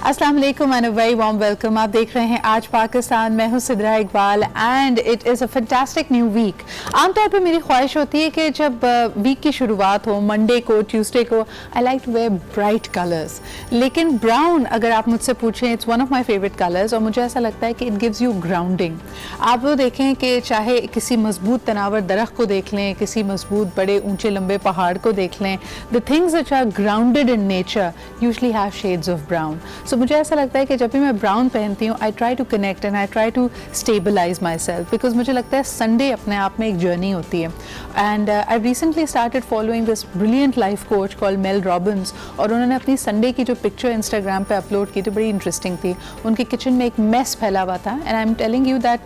अस्सलाम वालेकुम and a very warm welcome. आप देख रहे हैं आज पाकिस्तान। मैं हूं Sidra Iqbal and it is a fantastic new week. आमतौर पे मेरी ख्वाहिश होती है कि जब वीक की शुरुआत हो, मंडे को, ट्यूसडे को, I like to wear bright colours. लेकिन ब्राउन अगर आप मुझसे पूछें, it's one of my favourite colours और मुझे ऐसा लगता है कि इट गिव्स यू ग्राउंडिंग। आप वो देखें कि चाहे किसी मजबूत तनावर दरख्त को देख लें, किसी मजबूत बड़े ऊंचे लंबे पहाड़ को देख लें, the things which are grounded in nature usually have shades of brown. So मुझे ऐसा लगता है कि जब भी मैं ब्राउन पहनती हूँ, I try to connect and I try to stabilise myself, because मुझे लगता है संडे अपने आप में एक जर्नी होती है। And I recently started following this brilliant life coach called Mel Robbins, और उन्होंने अपनी संडे की जो पिक्चर इंस्टाग्राम पे अपलोड की थी बड़ी इंटरेस्टिंग थी। उनके किचन में एक मेस फैला हुआ था and I am telling you that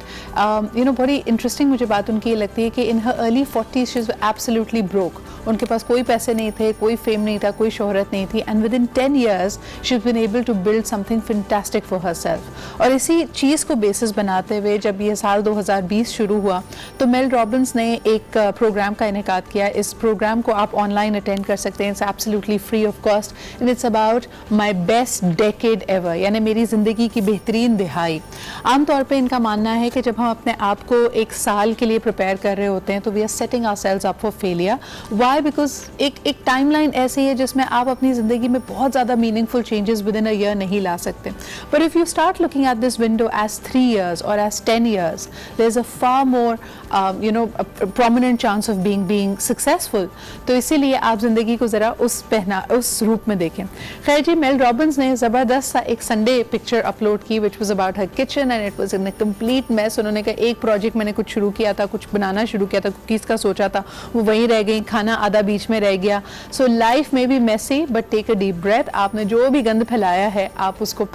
you know बड़ी इंटरेस्टिंग मुझे बात उनकी ये लगती है कि in her early 40s she was absolutely broke. उनके पास कोई पैसे नहीं थे, कोई फेम नहीं था, कोई शोहरत नहीं थी, and within 10 years she has been able to build something fantastic for herself. और इसी चीज़ को बेसिस बनाते हुए जब ये साल 2020 शुरू हुआ तो मेल रॉबिन्स ने एक प्रोग्राम का इनेकाद किया। इस प्रोग्राम को आप ऑनलाइन अटेंड कर सकते हैं, it's absolutely free of cost and it's about my best decade ever, यानी मेरी ज़िंदगी की बेहतरीन दिहाई। आमतौर पर इनका मानना है कि जब हम अपने आप को एक साल के लिए प्रिपेयर कर रहे होते हैं तो we are setting ourselves up for failure. Why? Because एक टाइमलाइन ऐसी है जिसमें आप अपनी ज़िंदगी में बहुत ज़्यादा meaningful changes within a year नहीं ला सकते। But if you start looking at this window as 3 years और as 10 years, there is a far more prominent chance of being successful. तो इसीलिए आप ज़िंदगी को ज़रा उस रूप में देखें। खैर जी, मेल रॉबिन्स ने ज़बरदस्त सा एक संडे पिक्चर अपलोड की which was about her kitchen and it was in a complete mess. उन्होंने कहा एक प्रोजेक्ट मैंने कुछ शुरू किया था, कुछ बनाना शुरू किया था, कुकीज़ का सोचा था, वो वहीं रह गई, खाना आधा बीच में रह गया। सो लाइफ में be messy but take a deep breath. आपने जो भी गंद फैलाया है आप उसको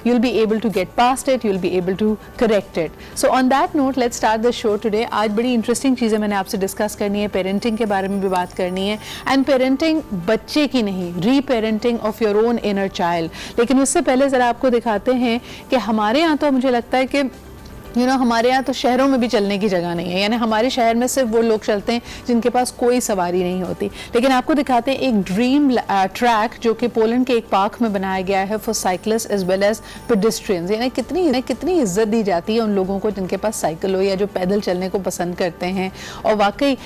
you'll be able to get past it, you'll be able to correct it. So on that note, let's start the show today. आज बड़ी इंटरेस्टिंग चीज़ें मैंने आपसे डिस्कस करनी है, पेरेंटिंग के बारे में भी बात करनी है, एंड पेरेंटिंग बच्चे की नहीं, reparenting of your own inner child. लेकिन उससे पहले ज़रा आपको दिखाते हैं कि हमारे यहाँ तो मुझे लगता है कि हमारे यहाँ तो शहरों में भी चलने की जगह नहीं है, यानी हमारे शहर में सिर्फ वो लोग चलते हैं जिनके पास कोई सवारी नहीं होती। लेकिन आपको दिखाते हैं एक ड्रीम ट्रैक जो कि पोलैंड के एक पार्क में बनाया गया है for cyclists as well as pedestrians. यानी कितनी इज्जत दी जाती है उन लोगों को जिनके पास साइकिल हो या जो पैदल चलने को पसंद करते हैं। और वाकई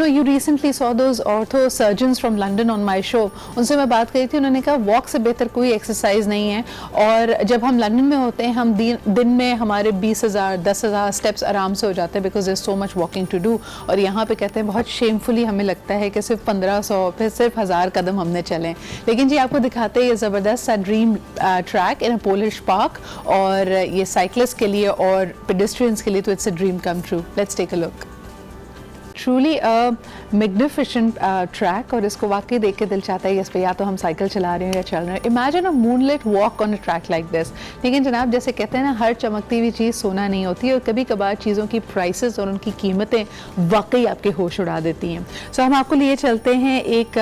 you recently saw those ortho surgeons from London on my show. उनसे मैं बात करी थी, उन्होंने कहा वॉक से बेहतर कोई एक्सरसाइज नहीं है। और जब हम लंदन में होते हैं, हम दिन में हमारे 20,000-10,000 स्टेप्स आराम से हो जाते हैं because there is so much walking to do. और यहाँ पे कहते हैं बहुत शेमफुली हमें लगता है कि सिर्फ 1500 फिर सिर्फ 1000 कदम हमने चलें। लेकिन जी आपको दिखाते हैं ये ज़बरदस्त सा ड्रीम ट्रैक इन अ पोलिश पार्क, और ये साइकिलिस्ट के लिए और पेडेस्ट्रियंस के लिए तो it's a dream come true. Let's take a look. Truly a magnificent track, और इसको वाकई देख के दिल चाहता है कि इस पर या तो हम साइकिल चला रहे हैं या चल रहे हैं। Imagine a moonlight walk on a track like this. लेकिन जनाब, जैसे कहते हैं ना, हर चमकती हुई चीज़ सोना नहीं होती, और कभी कभार चीज़ों की प्राइसेस और उनकी कीमतें वाकई आपके होश उड़ा देती हैं। सो हम आपको लिए चलते हैं एक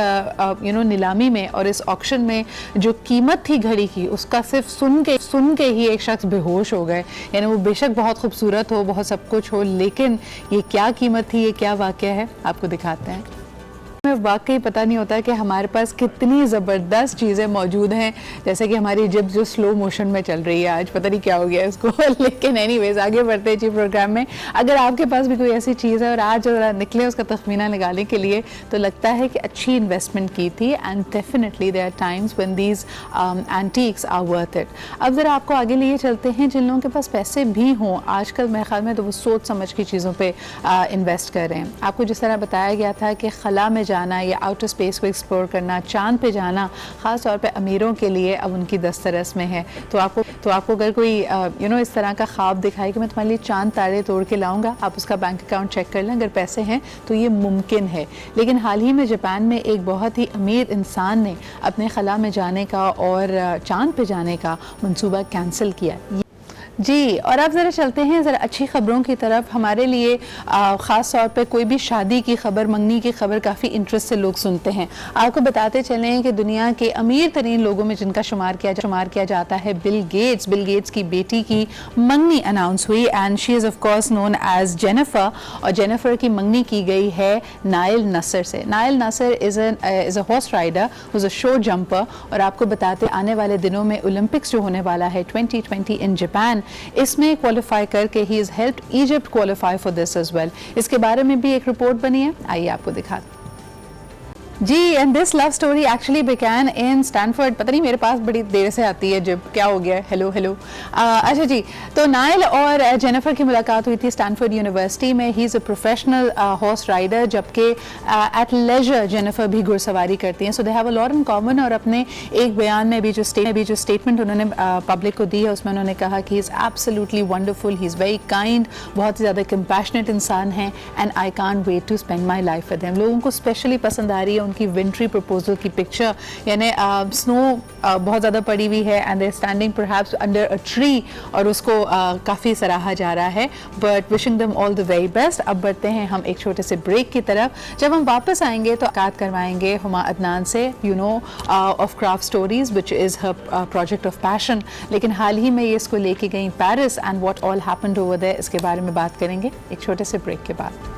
नीलामी में, और इस ऑक्शन में जो कीमत थी घड़ी की, उसका सिर्फ सुन के ही एक शख्स बेहोश हो गए। यानी वो बेशक बहुत खूबसूरत हो, बहुत सब कुछ हो, लेकिन ये क्या कीमत थी, ये क्या वाकया है, आपको दिखाते हैं। हमें वाकई पता नहीं होता कि हमारे पास कितनी ज़बरदस्त चीज़ें मौजूद हैं, जैसे कि हमारी जिप जो स्लो मोशन में चल रही है आज, पता नहीं क्या हो गया इसको। लेकिन एनीवेज आगे बढ़ते हैं जी प्रोग्राम में। अगर आपके पास भी कोई ऐसी चीज़ है और आज ज़रा निकले उसका तखमीना लगाने के लिए, तो लगता है कि अच्छी इन्वेस्टमेंट की थी, and definitely there are times when these antiques are worth it. अब ज़रा आपको आगे लिए चलते हैं। जिन लोगों के पास पैसे भी हों आजकल, मेरे ख्याल में तो वो सोच समझ की चीज़ों पर इन्वेस्ट कर रहे हैं। आपको जिस तरह बताया गया था कि खला में जाना या आउटर स्पेस को एक्सप्लोर करना, चांद पे जाना, ख़ास तौर पे अमीरों के लिए अब उनकी दस्तरस में है। तो आपको अगर कोई इस तरह का ख्वाब दिखाए कि मैं तुम्हारे लिए चांद तारे तोड़ के लाऊंगा, आप उसका बैंक अकाउंट चेक कर लें, अगर पैसे हैं तो ये मुमकिन है। लेकिन हाल ही में जापान में एक बहुत ही अमीर इंसान ने अपने खला में जाने का और चांद पे जाने का मंसूबा कैंसिल किया। जी, और अब ज़रा चलते हैं ज़रा अच्छी ख़बरों की तरफ। हमारे लिए ख़ास तौर पे कोई भी शादी की ख़बर, मंगनी की ख़बर काफ़ी इंटरेस्ट से लोग सुनते हैं। आपको बताते चलें कि दुनिया के अमीर तरीन लोगों में जिनका शुमार किया जाता है बिल गेट्स की बेटी की मंगनी अनाउंस हुई and she is of course known as Jennifer, और जेनिफर की मंगनी की गई है नाइल नसर से। Nayel Nassar is a horse rider, who's a show jumper, और आपको बताते आने वाले दिनों में ओलंपिक्स जो होने वाला है 2020 इन जापान, इसमें क्वालिफाई करके he is helped Egypt qualify for this as well. इसके बारे में भी एक रिपोर्ट बनी है, आइए आपको दिखाते जी। And this love story actually began in Stanford. पता नहीं मेरे पास बड़ी देर से आती है जब क्या हो गया, हेलो हेलो। अच्छा जी, तो नाइल और जेनिफर की मुलाकात हुई थी स्टैनफोर्ड यूनिवर्सिटी में। He is a professional horse rider, जबकि एट लेजर जेनिफर भी घुड़सवारी करती हैं। So they have a lot in common. और अपने एक बयान में भी जो स्टेटमेंट उन्होंने पब्लिक को दी है उसमें उन्होंने कहा कि he is absolutely wonderful, he is very kind, बहुत ही ज़्यादा कंपैशनेट इंसान हैं, and I can't wait to spend my life with him. लोगों को स्पेशली पसंद आ रही है उनकी विंट्री प्रपोजल की पिक्चर, यानी स्नो बहुत ज़्यादा पड़ी हुई है and they standing perhaps under a tree, और उसको काफ़ी सराहा जा रहा है। But wishing them all the very best. अब बढ़ते हैं हम एक छोटे से ब्रेक की तरफ। जब हम वापस आएंगे तो बात करवाएंगे हुमा अदनान से, you know, of craft stories which is her project of passion. लेकिन हाल ही में ये इसको लेके गई Paris and what all happened over there, इसके बारे में बात करेंगे एक छोटे से ब्रेक के बाद।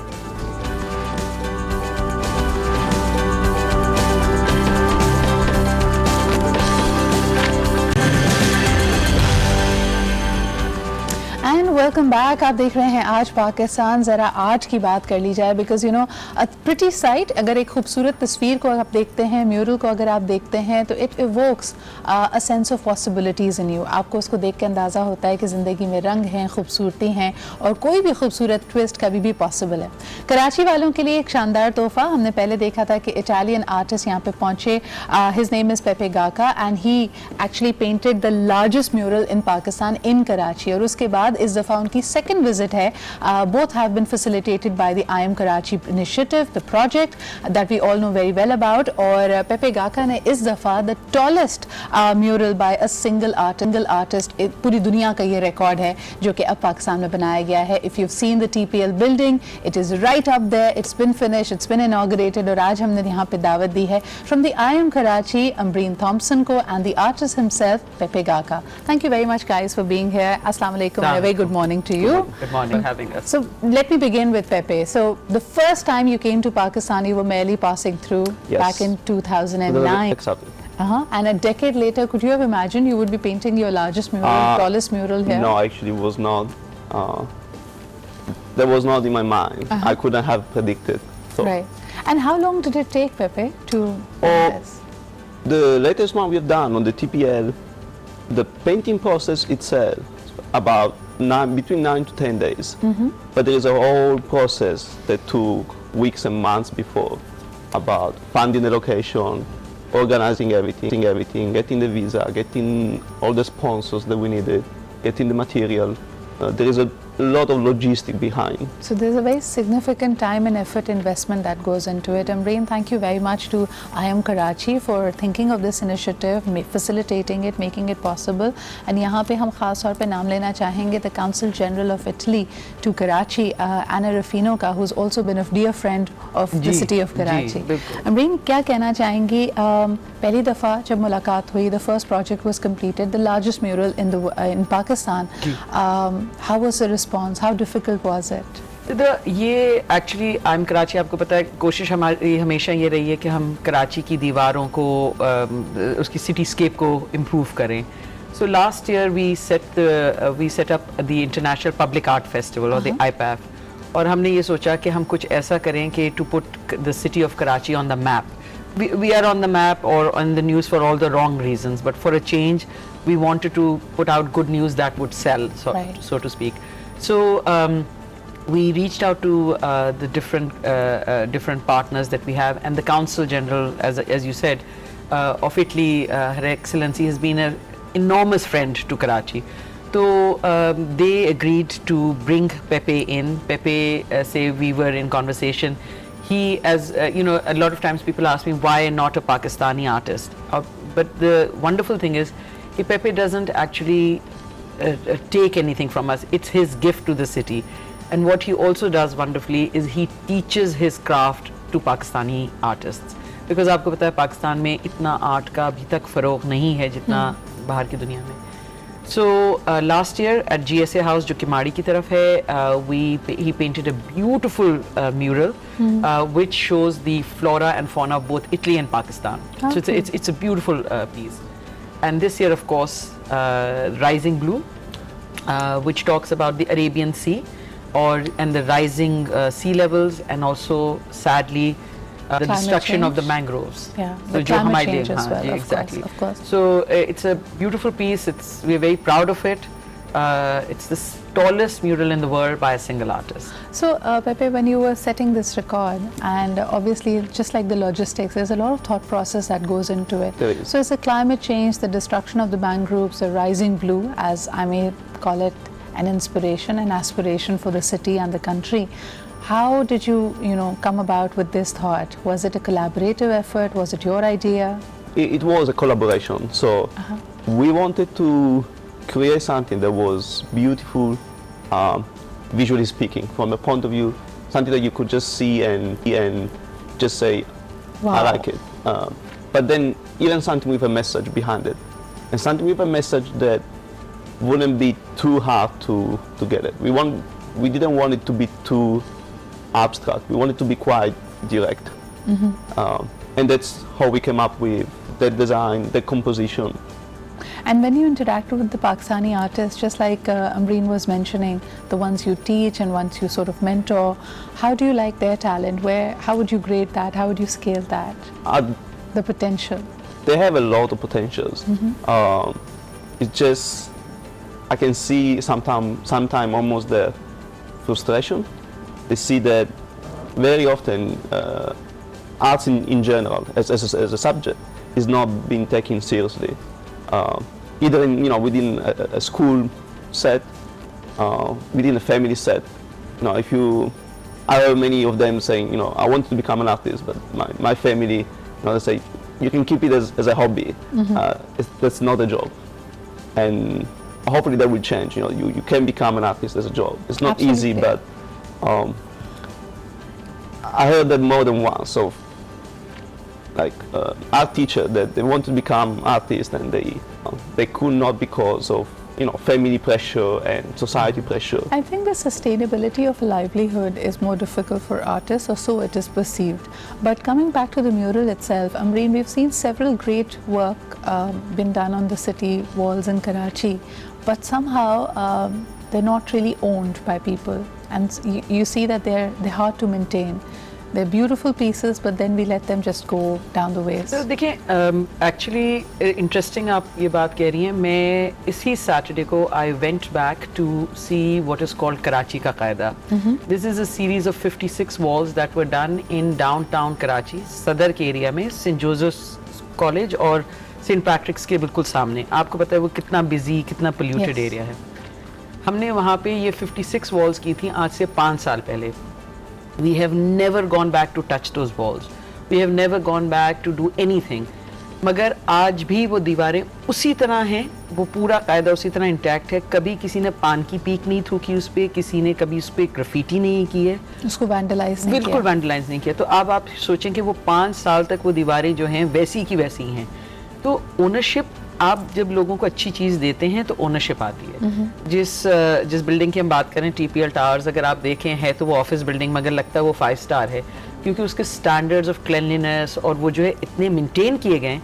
Welcome back. आप देख रहे हैं आज पाकिस्तान। ज़रा आज की बात कर ली जाए, because you know a pretty site. अगर एक खूबसूरत तस्वीर को आप देखते हैं, म्यूरल को अगर आप देखते हैं, तो it evokes a sense of possibilities in you. आपको उसको देख के अंदाज़ा होता है कि ज़िंदगी में रंग हैं, खूबसूरती हैं, और कोई भी खूबसूरत ट्विस्ट कभी भी पॉसिबल है। कराची वालों के लिए एक शानदार तोहफा। हमने पहले देखा था कि इटालियन आर्टिस्ट यहाँ पे पहुँचे, his name is Pepe Gaka, and he actually painted the largest mural in Pakistan in Karachi. और उसके बाद इस दफ़ा उनकी सेकंड विजिट है। Both have been facilitated by the I am Karachi initiative, the project that we all know very well about. और Pepe Gaka ने इस दफ़ा the tallest mural by a single artist, पूरी दुनिया का ये रिकॉर्ड है जो कि अब पाकिस्तान में बनाया गया है। If you seen the TPL building, it is right up there, it's been finished, it's been inaugurated. और आज हमने यहाँ पे दावत दी है from the I am Karachi Amreen Thompson को and the artist himself Pepe Gaka. Thank you very much guys for being here. अस्सलाम वालेकुम, very good morning to you. Good morning, having us. So let me begin with Pepe. So the first time you came to Pakistan, you were merely passing through back in 2009. Exactly. And a decade later, could you have imagined you would be painting your largest mural, tallest mural here? No, actually, was not. That was not in my mind. I couldn't have predicted. So. Right. And how long did it take, Pepe, to this? The latest one we've done on the TPL, the painting process itself, about between 9 to 10 days. But there is a whole process that took weeks and months before, about finding the location, organizing everything, getting the visa, getting all the sponsors that we needed, getting the material. There is a lot of logistics behind. So there's a very significant time and effort investment that goes into it. Amreen, thank you very much to I Am Karachi for thinking of this initiative, facilitating it, making it possible. And यहाँ पे हम ख़ास तौर पे नाम लेना चाहेंगे the Consul General of Italy to Karachi, Anna Ruffino का, who's also been a dear friend of the city of Karachi. Amreen, क्या कहना चाहेंगी? पहली दफ़ा जब मुलाकात हुई, the first project was completed, the largest mural in Pakistan. How was the response? How difficult was it? ये एक्चुअली आई एम कराची, आपको पता है कोशिश हमारी हमेशा ये रही है कि हम कराची की दीवारों को उसकी सिटीस्केप को इम्प्रूव करें। So last year we set up the international public art festival और द IPAF, और हमने ये सोचा कि हम कुछ ऐसा करें कि to put the city of Karachi on the map. We are on the map or on the news for all the wrong reasons, but for a change we wanted to put out good news that would sell, so to speak. So we reached out to the different partners that we have, and the Consul General, as you said, of Italy, Her Excellency has been an enormous friend to Karachi. So they agreed to bring Pepe in. Pepe, say we were in conversation. He, as you know, a lot of times people ask me why not a Pakistani artist. But the wonderful thing is, Pepe doesn't actually take anything from us. It's his gift to the city. And what he also does wonderfully is he teaches his craft to Pakistani artists. Because आपको पता है पाकिस्तान में इतना art का अभी तक फ़रोग नहीं है जितना बाहर की दुनिया में. So last year at GSA House जो किमाड़ी की तरफ है, he painted a beautiful mural which shows the flora and fauna of both Italy and Pakistan. So it's a beautiful piece. And this year, of course, Rising Blue, which talks about the Arabian Sea and the rising sea levels, and also sadly the Climate destruction of the change. mangroves. Yeah, So the जो climate हमारे change लिए- as हाँ, well, yeah, of exactly. course, of course. So it's a beautiful piece. We're very proud of it. It's the tallest mural in the world by a single artist. So, Pepe, when you were setting this record, and obviously, just like the logistics, there's a lot of thought process that goes into it. There is. So, it's the climate change, the destruction of the mangroves, the rising blue, as I may call it, an inspiration, an aspiration for the city and the country. How did you, come about with this thought? Was it a collaborative effort? Was it your idea? It was a collaboration. So we wanted to create something that was beautiful, visually speaking, from a point of view, something that you could just see and just say, Wow. I like it. But then even something with a message behind it, and something with a message that wouldn't be too hard to get it. We didn't want it to be too abstract. We wanted to be quite direct. And that's how we came up with the design, the composition. And when you interacted with the Pakistani artists, just like Amreen was mentioning, the ones you teach and ones you sort of mentor, how do you like their talent? How would you grade that? How would you scale that? The potential. They have a lot of potentials. It's just, I can see sometime almost the frustration. They see that very often arts in general, as a subject, is not being taken seriously. Either within a school set, within a family set. I heard many of them saying, I want to become an artist, but my family, they say, you can keep it as a hobby. That's not a job. And hopefully that will change. You can become an artist as a job. It's not easy, Absolutely. but I heard that more than once. So, like art teacher that they want to become artists and they could not because of family pressure and society pressure. I think the sustainability of a livelihood is more difficult for artists, or so it is perceived. But coming back to the mural itself, Amreen, we've seen several great work been done on the city walls in Karachi, but somehow they're not really owned by people, and you see that they're hard to maintain. They're beautiful pieces, but then we let them just go down the waste. तो देखिए, actually interesting आप ये बात कह रही हैं. मैं इसी सैटरडे को I went back to see what is called Karachi का कायदा. This is a series of 56 walls that were done in downtown Karachi, Saddar के एरिया में, सेंट जोसेफ्स कॉलेज और सेंट पैट्रिक्स के बिल्कुल सामने. आपको पता है वो कितना बिजी, कितना पोल्यूटेड Yes. एरिया है. हमने वहाँ पे ये 56 वॉल्स की थी आज से 5 साल पहले. We have never gone back to touch those walls. We have never gone back to do anything. मगर आज भी वो दीवारें उसी तरह हैं, वो पूरा कायदा उसी तरह इंटैक्ट है. कभी किसी ने पान की पीक नहीं थूकी उस पर, किसी ने कभी उस पर ग्राफिटी नहीं की है, उसको वैंडलाइज नहीं बिल्कुल किया. वैंडलाइज नहीं किया. तो अब आप सोचें कि वो 5 साल तक वो दीवारें जो हैं वैसी की वैसी हैं. तो ओनरशिप, आप जब लोगों को अच्छी चीज़ देते हैं तो ओनरशिप आती है. जिस बिल्डिंग की हम बात करें, TPL टावर्स, अगर आप देखें है तो वो ऑफिस बिल्डिंग, मगर लगता है वो 5 स्टार है, क्योंकि उसके स्टैंडर्ड्स ऑफ क्लीनलीनेस और वो जो है इतने मेंटेन किए गए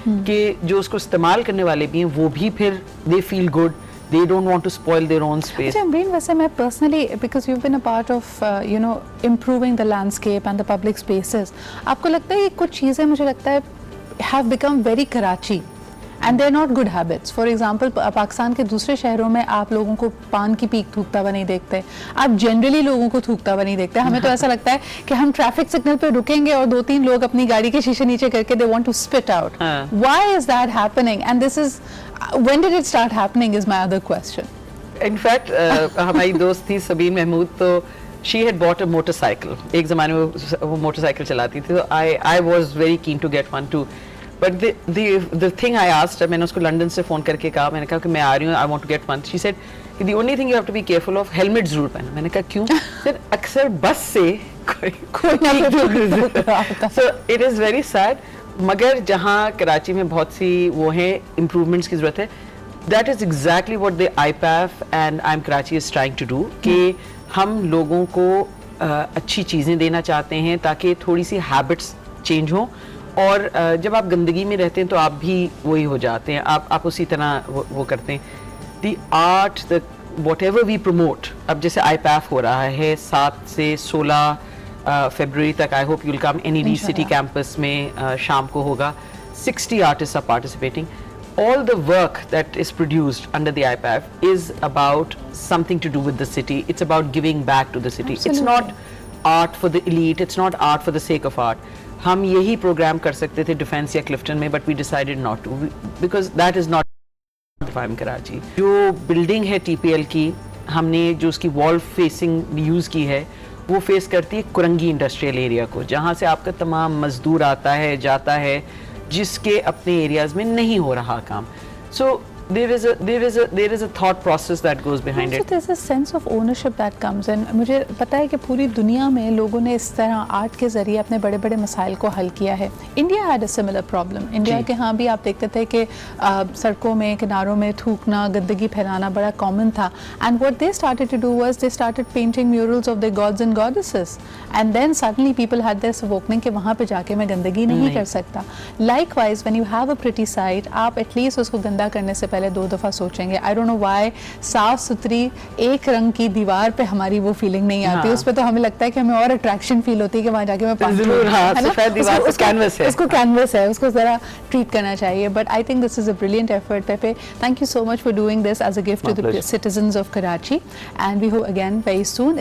कि जो उसको इस्तेमाल करने वाले भी हैं वो भी फिर they feel good. They don't want to spoil their own space. अच्छा Amreen, वैसे मैं personally, because you've been a part of improving the landscape and the public spaces, आपको लगता है कि कुछ चीज़ें मुझे लगता है have become very Karachi and they're not good habits. For example, Pakistan के दूसरे शहरों में आप लोगों को पान की पीक थूकता हुआ नहीं देखते, आप जनरली लोगों को थूकता हुआ नहीं देखते. हमें तो ऐसा लगता है कि हम ट्रैफिक सिग्नल पे रुकेंगे और 2-3 लोग अपनी गाड़ी के शीशे नीचे करके they want to spit out. Why is that happening? And this is, when did it start happening is my other question. In fact, हमारी दोस्त थी सबीन महमूद, तो she had bought a motorcycle. एक ज़माने में वो मोटरसाइकिल चलाती थी, तो I was very keen to get one too. But the thing I asked her, मैंने उसको लंदन से फ़ोन करके कहा, मैंने कहा कि मैं आ रही हूँ, I want to get funds. She said, the only thing you have to be careful of, helmet ज़रूर पहनना. मैंने कहा क्यों? Sir, अक्सर बस से कोई So it is very sad. मगर जहाँ कराची में बहुत सी वो हैं improvements की ज़रूरत है. That is exactly what the IPAF and I'm Karachi is trying to do. कि हम लोगों को अच्छी चीज़ें देना चाहते हैं ताकि थोड़ी सी हैबिट्स चेंज हों, और जब आप गंदगी में रहते हैं तो आप भी वही हो जाते हैं, आप उसी तरह वो करते हैं. The art, the whatever we promote, अब जैसे IPAF हो रहा है 7 से 16 फरवरी तक, I hope you'll come, NED city campus में शाम को होगा. 60 artist are participating. All the work that is produced under the IPAF is about something to do with the city. It's about giving back to the city. Absolutely. It's not art for the elite. It's not art for the sake of art. हम यही programme कर सकते थे defence या क्लिफ्टन में, but we decided not to because that is not I'm Karachi. जो building है TPL की, हमने जो उसकी वॉल फेसिंग यूज़ की है, वो फेस करती है कुरंगी इंडस्ट्रियल एरिया को, जहाँ से आपका तमाम मजदूर आता है जाता है, जिसके अपने एरियाज में नहीं हो रहा काम. So there is a thought process that goes behind also it. there's a sense of ownership that comes in. मुझे पता है कि पूरी दुनिया में लोगों ने इस तरह आर्ट के जरिए अपने बड़े बड़े मसाइल को हल किया है. India had a similar problem. India के यहाँ भी आप देखते थे कि सड़कों में किनारों में थूकना, गंदगी फैलाना बड़ा कॉमन था. And what they started to do was they started painting murals of the gods and goddesses, and then suddenly people had this awakening कि वहाँ पे जाके मैं गंदगी नहीं कर सकता. Likewise when you have a pretty sight, आप एटलीस्ट उसको गंदा करने से पहले 2 दफ़ा सोचेंगे. आई डोंट नो व्हाई साफ सुथरी एक रंग की दीवार पे हमारी वो फीलिंग नहीं आती. हाँ. उस पे तो हमें लगता है कि हमें और अट्रैक्शन फील होती है कि वहाँ जाके मैं पाँच जरूर, हाँ, है ना? सफेद दीवार पे कैनवस है. उसको कैनवस है, उसको ज़रा ट्रीट करना चाहिए. But I think this is a brilliant effort. Pepe, thank you so much for doing this as a gift to the citizens of Karachi, and we hope again very soon.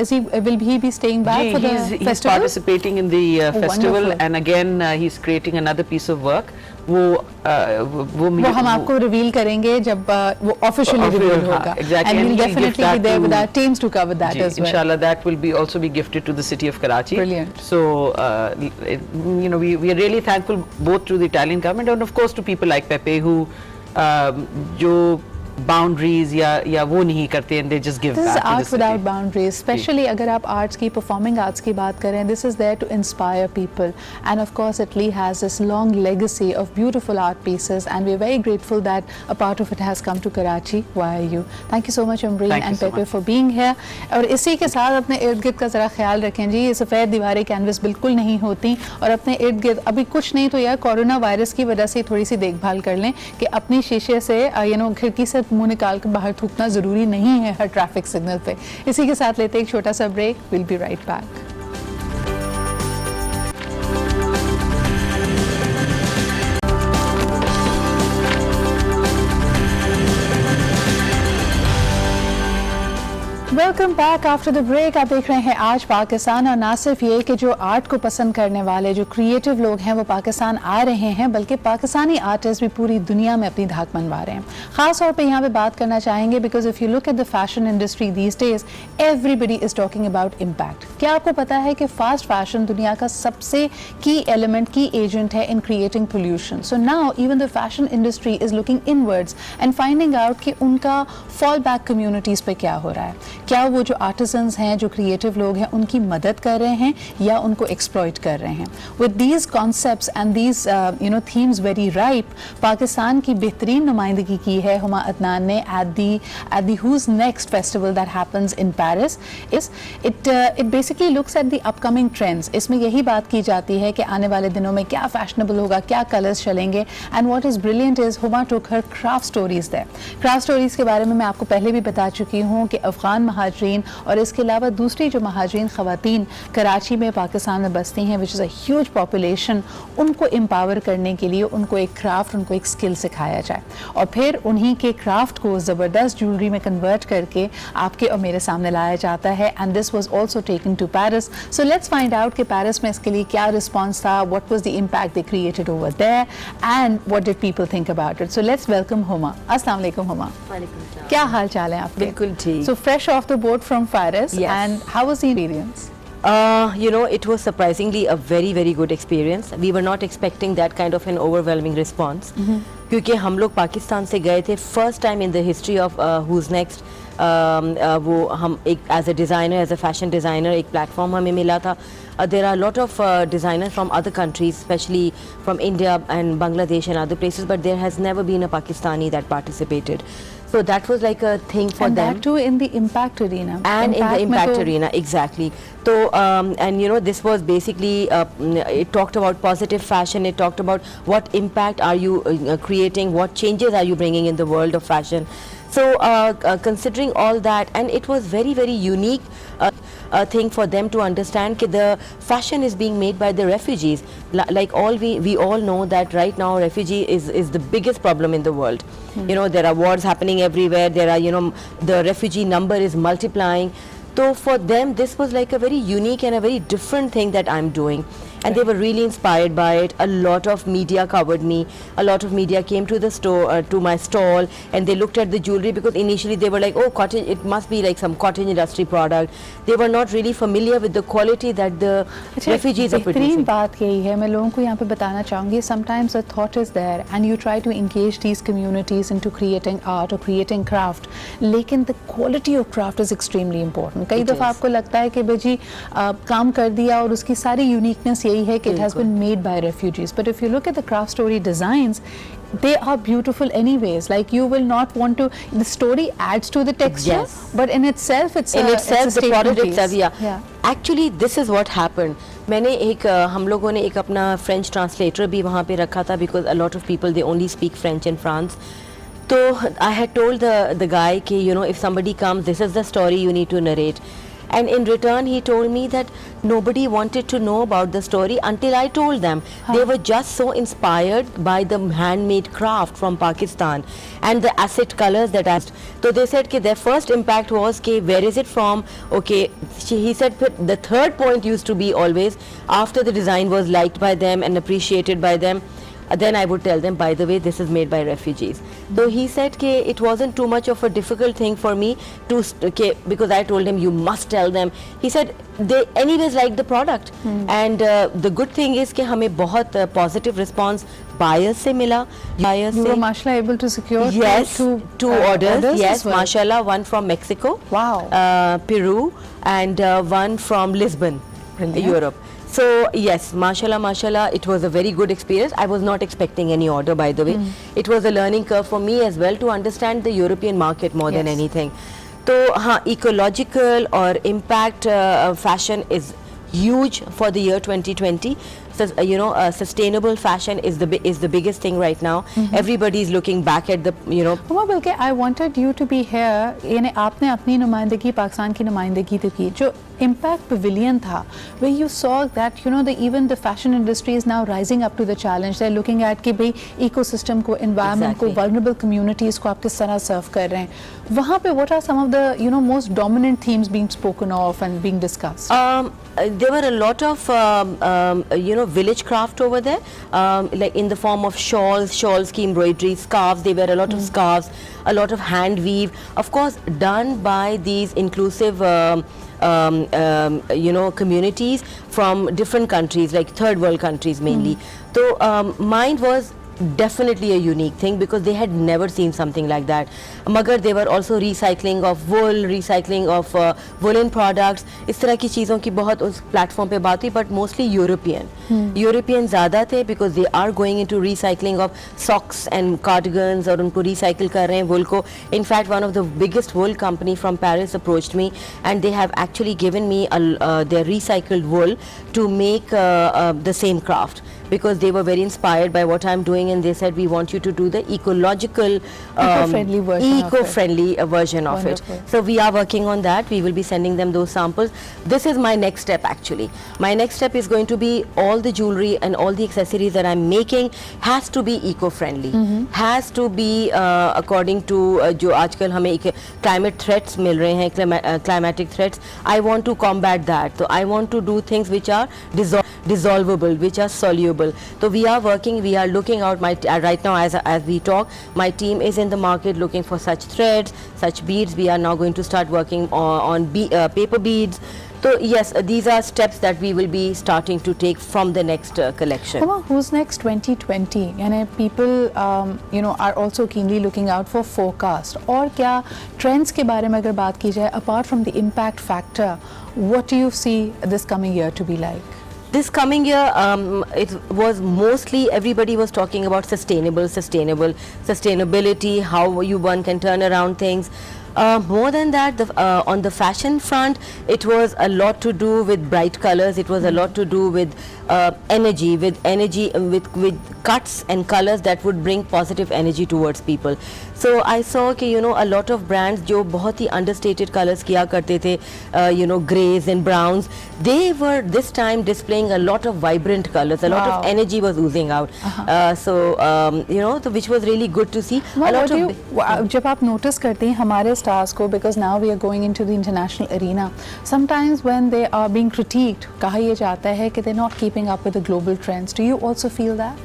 Will he be staying back for the he's festival? participating in the festival, wonderful. and again he's creating another piece of work. वो हम आपको reveal करेंगे जब वो officially reveal होगा. Exactly. And we'll he'll definitely give that be there with to- our teams to cover that जी, as well. Inshallah, that will be also be gifted to the city of Karachi. Brilliant. So, you know, we are really thankful both to the Italian government and of course to people like Pepe who जो boundaries या वो नहीं करते, and they just give This is back to the art city. without boundaries. Especially अगर आप arts की performing arts की बात करें, this is there to inspire people. And of course, Italy has this long legacy of beautiful art pieces, and we're very grateful that a part of it has come to Karachi via you. Thank you so much, Umbreen Thank you and so Pepe much. for being here. और इसी के साथ अपने इर्द गिर्द का ज़रा ख्याल रखें जी. ये सफ़ेद दीवारें कैनवस बिल्कुल नहीं होती, और अपने इर्द गिर्द अभी कुछ नहीं तो यार कोरोना वायरस की वजह से थोड़ी सी देखभाल कर लें कि अपनी शीशे से खिड़की से मुंह निकाल कर बाहर थूकना ज़रूरी नहीं है हर ट्रैफिक सिग्नल पे. इसी के साथ लेते हैं एक छोटा सा break. Will be right back. Welcome back after the break. आप देख रहे हैं आज पाकिस्तान, और ना सिर्फ ये कि जो आर्ट को पसंद करने वाले जो क्रिएटिव लोग हैं वो पाकिस्तान आ रहे हैं, बल्कि पाकिस्तानी आर्टिस्ट भी पूरी दुनिया में अपनी धाक मनवा रहे हैं. ख़ास तौर पे यहाँ पे बात करना चाहेंगे because if you look at the fashion industry these days, everybody is talking about impact. क्या आपको पता है कि फास्ट फैशन दुनिया का सबसे की एलिमेंट, की एजेंट है in creating pollution. So now even the fashion industry is looking inwards and finding out कि उनका फॉल बैक कम्युनिटीज़ पे क्या हो रहा है. क्या वो जो आर्टिसंस हैं, जो क्रिएटिव लोग हैं, उनकी मदद कर रहे हैं या उनको एक्सप्लॉइट कर रहे हैं. With these concepts and these themes very ripe, Pakistan की बेहतरीन नुमाइंदगी की है हुमा अदनान ने at the Who's Next festival that happens in Paris. It basically looks at the upcoming trends. इसमें यही बात की जाती है कि आने वाले दिनों में क्या फैशनेबल होगा, क्या कलर्स चलेंगे. And what is brilliant is Huma took her craft stories there. Craft stories के बारे में मैं आपको पहले भी बता चुकी हूँ कि अफ़गान महाजरीन और इसके अलावा दूसरी जो महाजरीन ख़वातीन कराची में पाकिस्तान में बसती हैं, which is a huge population, उनको एम्पावर करने के लिए उनको एक क्राफ्ट, उनको एक स्किल सिखाया जाए, और फिर उन्हीं के क्राफ्ट को ज़बरदस्त ज्वेलरी में कन्वर्ट करके आपके और मेरे सामने लाया जाता है. And this was also taken to Paris. So let's find out कि पेरिस में इसके लिए क्या रिस्पॉन्स था, what was the impact they created over there, and what did people think about it. So let's welcome Huma. अस्सलाम वालेकुम हुमा. क्या हाल चाल है आपके? बिल्कुल ठीक. So fresh off the boat from Paris, Yes. and how was the experience? You know, it was surprisingly a very very good experience. We were not expecting that kind of an overwhelming response. क्योंकि हम लोग पाकिस्तान से गए थे first time in the history of Who's Next. वो हम एक as a designer, as a fashion designer, एक platform हमें मिला था. There are a lot of designers from other countries, especially from India and Bangladesh and other places, but there has never been a Pakistani that participated. So that was like a thing for and them. that too in the impact arena. And in the में impact तो- arena, exactly. So and you know, this was basically it talked about positive fashion. It talked about what impact are you creating, what changes are you bringing in the world of fashion. So considering all that, and it was very very unique thing for them to understand that the fashion is being made by the refugees. Like we all know that right now refugee is the biggest problem in the world. You know, there are wars happening everywhere. There are, you know, the refugee number is multiplying. So for them this was like a very unique and a very different thing that I'm doing, and they were really inspired by it. A lot of media covered me. A lot of media came to the store, to my stall, and they looked at the jewelry, because initially they were like, oh, cottage, it must be like some cottage industry product. They were not really familiar with the quality that the अच्छा, refugees are बेहतरीन producing. बात यही है, मैं लोगों को यहाँ पे बताना चाहूँगी, sometimes a thought is there and you try to engage these communities into creating art or creating craft, लेकिन the quality of craft is extremely important. कई It दफ़ा is. आपको लगता है कि भाई काम कर दिया और उसकी सारी uniqueness यही है कि it has been made by refugees, but if you look at the craft story designs, they are beautiful anyways. Like you will not want to, the story adds to the texture, Yes. but in itself it's In a, itself, it's a the product statement itself, piece. yeah. Actually, this is what happened. मैंने एक हम लोगों ने एक अपना French translator भी वहाँ पे रखा था, because a lot of people they only speak French in France. So I had told the guy कि, you know, if somebody comes, this is the story you need to narrate. And in return he told me that nobody wanted to know about the story until I told them. They were just so inspired by the handmade craft from Pakistan and the acid colors that I. So they said that their first impact was कि where is it from? Okay, he said the third point used to be always after the design was liked by them and appreciated by them. Then I would tell them, by the way, this is made by refugees. So he said that it wasn't too much of a difficult thing for me to, because I told him you must tell them. He said they anyways like the product, and the good thing is कि हमें बहुत positive response buyers से मिला. Buyers You से, were mashallah able to secure yes, two orders. Yes, as well. mashallah, one from Mexico, Wow. Peru, and one from Lisbon, Brilliant. Europe. So yes, mashallah, it was a very good experience. I was not expecting any order, by the way. It was a learning curve for me as well to understand the European market more than Yes. anything. So हाँ, ecological or impact fashion is huge for the year 2020. So, you know, sustainable fashion is the biggest thing right now. Everybody is looking back at the, you know. हुआ बल्कि I wanted you to be here. यानी आपने अपनी नुमाइंदगी पाकिस्तान की नुमाइंदगी तो की जो Impact Pavilion था, where you saw that, you know, even the fashion industry is now rising up to the challenge. They're looking at कि भाई ecosystem को, environment को, Exactly. vulnerable communities को आप किस तरह serve कर रहे हैं. वहाँ पे what are some of the, you know, most dominant themes being spoken of and being discussed? There were a lot of you know, village craft over there, like in the form of shawls ki embroidery, scarves. There were a lot of scarves, a lot of hand weave, of course done by these inclusive you know, communities from different countries, like third world countries mainly. So mine was definitely a unique thing because they had never seen something like that. Magar they were also recycling of wool, recycling of woolen products. इस तरह की चीज़ों की बहुत उस platform पे बात हुई, but mostly European. European ज़्यादा थे because they are going into recycling of socks and cardigans और उनको recycle कर रहे हैं wool को. In fact, one of the biggest wool company from Paris approached me and they have actually given me their recycled wool to make the same craft. Because they were very inspired by what I'm doing and they said we want you to do the ecological Eco-friendly version of it. eco-friendly version of it. Wonderful. So we are working on that. We will be sending them those samples. This is my next step actually. My next step is going to be all the jewelry and all the accessories that I'm making has to be eco-friendly. Has to be according to जो आजकल हमें climate threats मिल रहे हैं, climatic threats. I want to combat that. So I want to do things which are dissolvable, which are soluble. So we are working, we are looking out. Right now as we talk, my team is in the market looking for such threads, such beads. We are now going to start working on paper beads. So yes, these are steps that we will be starting to take from the next collection. Huma, who's next 2020? यानी people are also keenly looking out for forecast. और क्या trends के बारे में अगर बात की जाए, apart from the impact factor, what do you see this coming year to be like? This coming year, it was mostly everybody was talking about sustainability, how one can turn around things. More than that, on the fashion front, it was a lot to do with bright colors. It was a lot to do with energy, with cuts and colors that would bring positive energy towards people. So I saw कि a lot of brands जो बहुत ही understated colors किया करते थे, grays and browns, they were this time displaying a lot of vibrant colors. A lot Wow. of energy was oozing out. So which was really good to see. A lot of जब आप notice करते हैं हमारे stars को, because now we are going into the international arena, sometimes when they are being critiqued, कहा ये जाता है कि they're not keeping up with the global trends. Do you also feel that?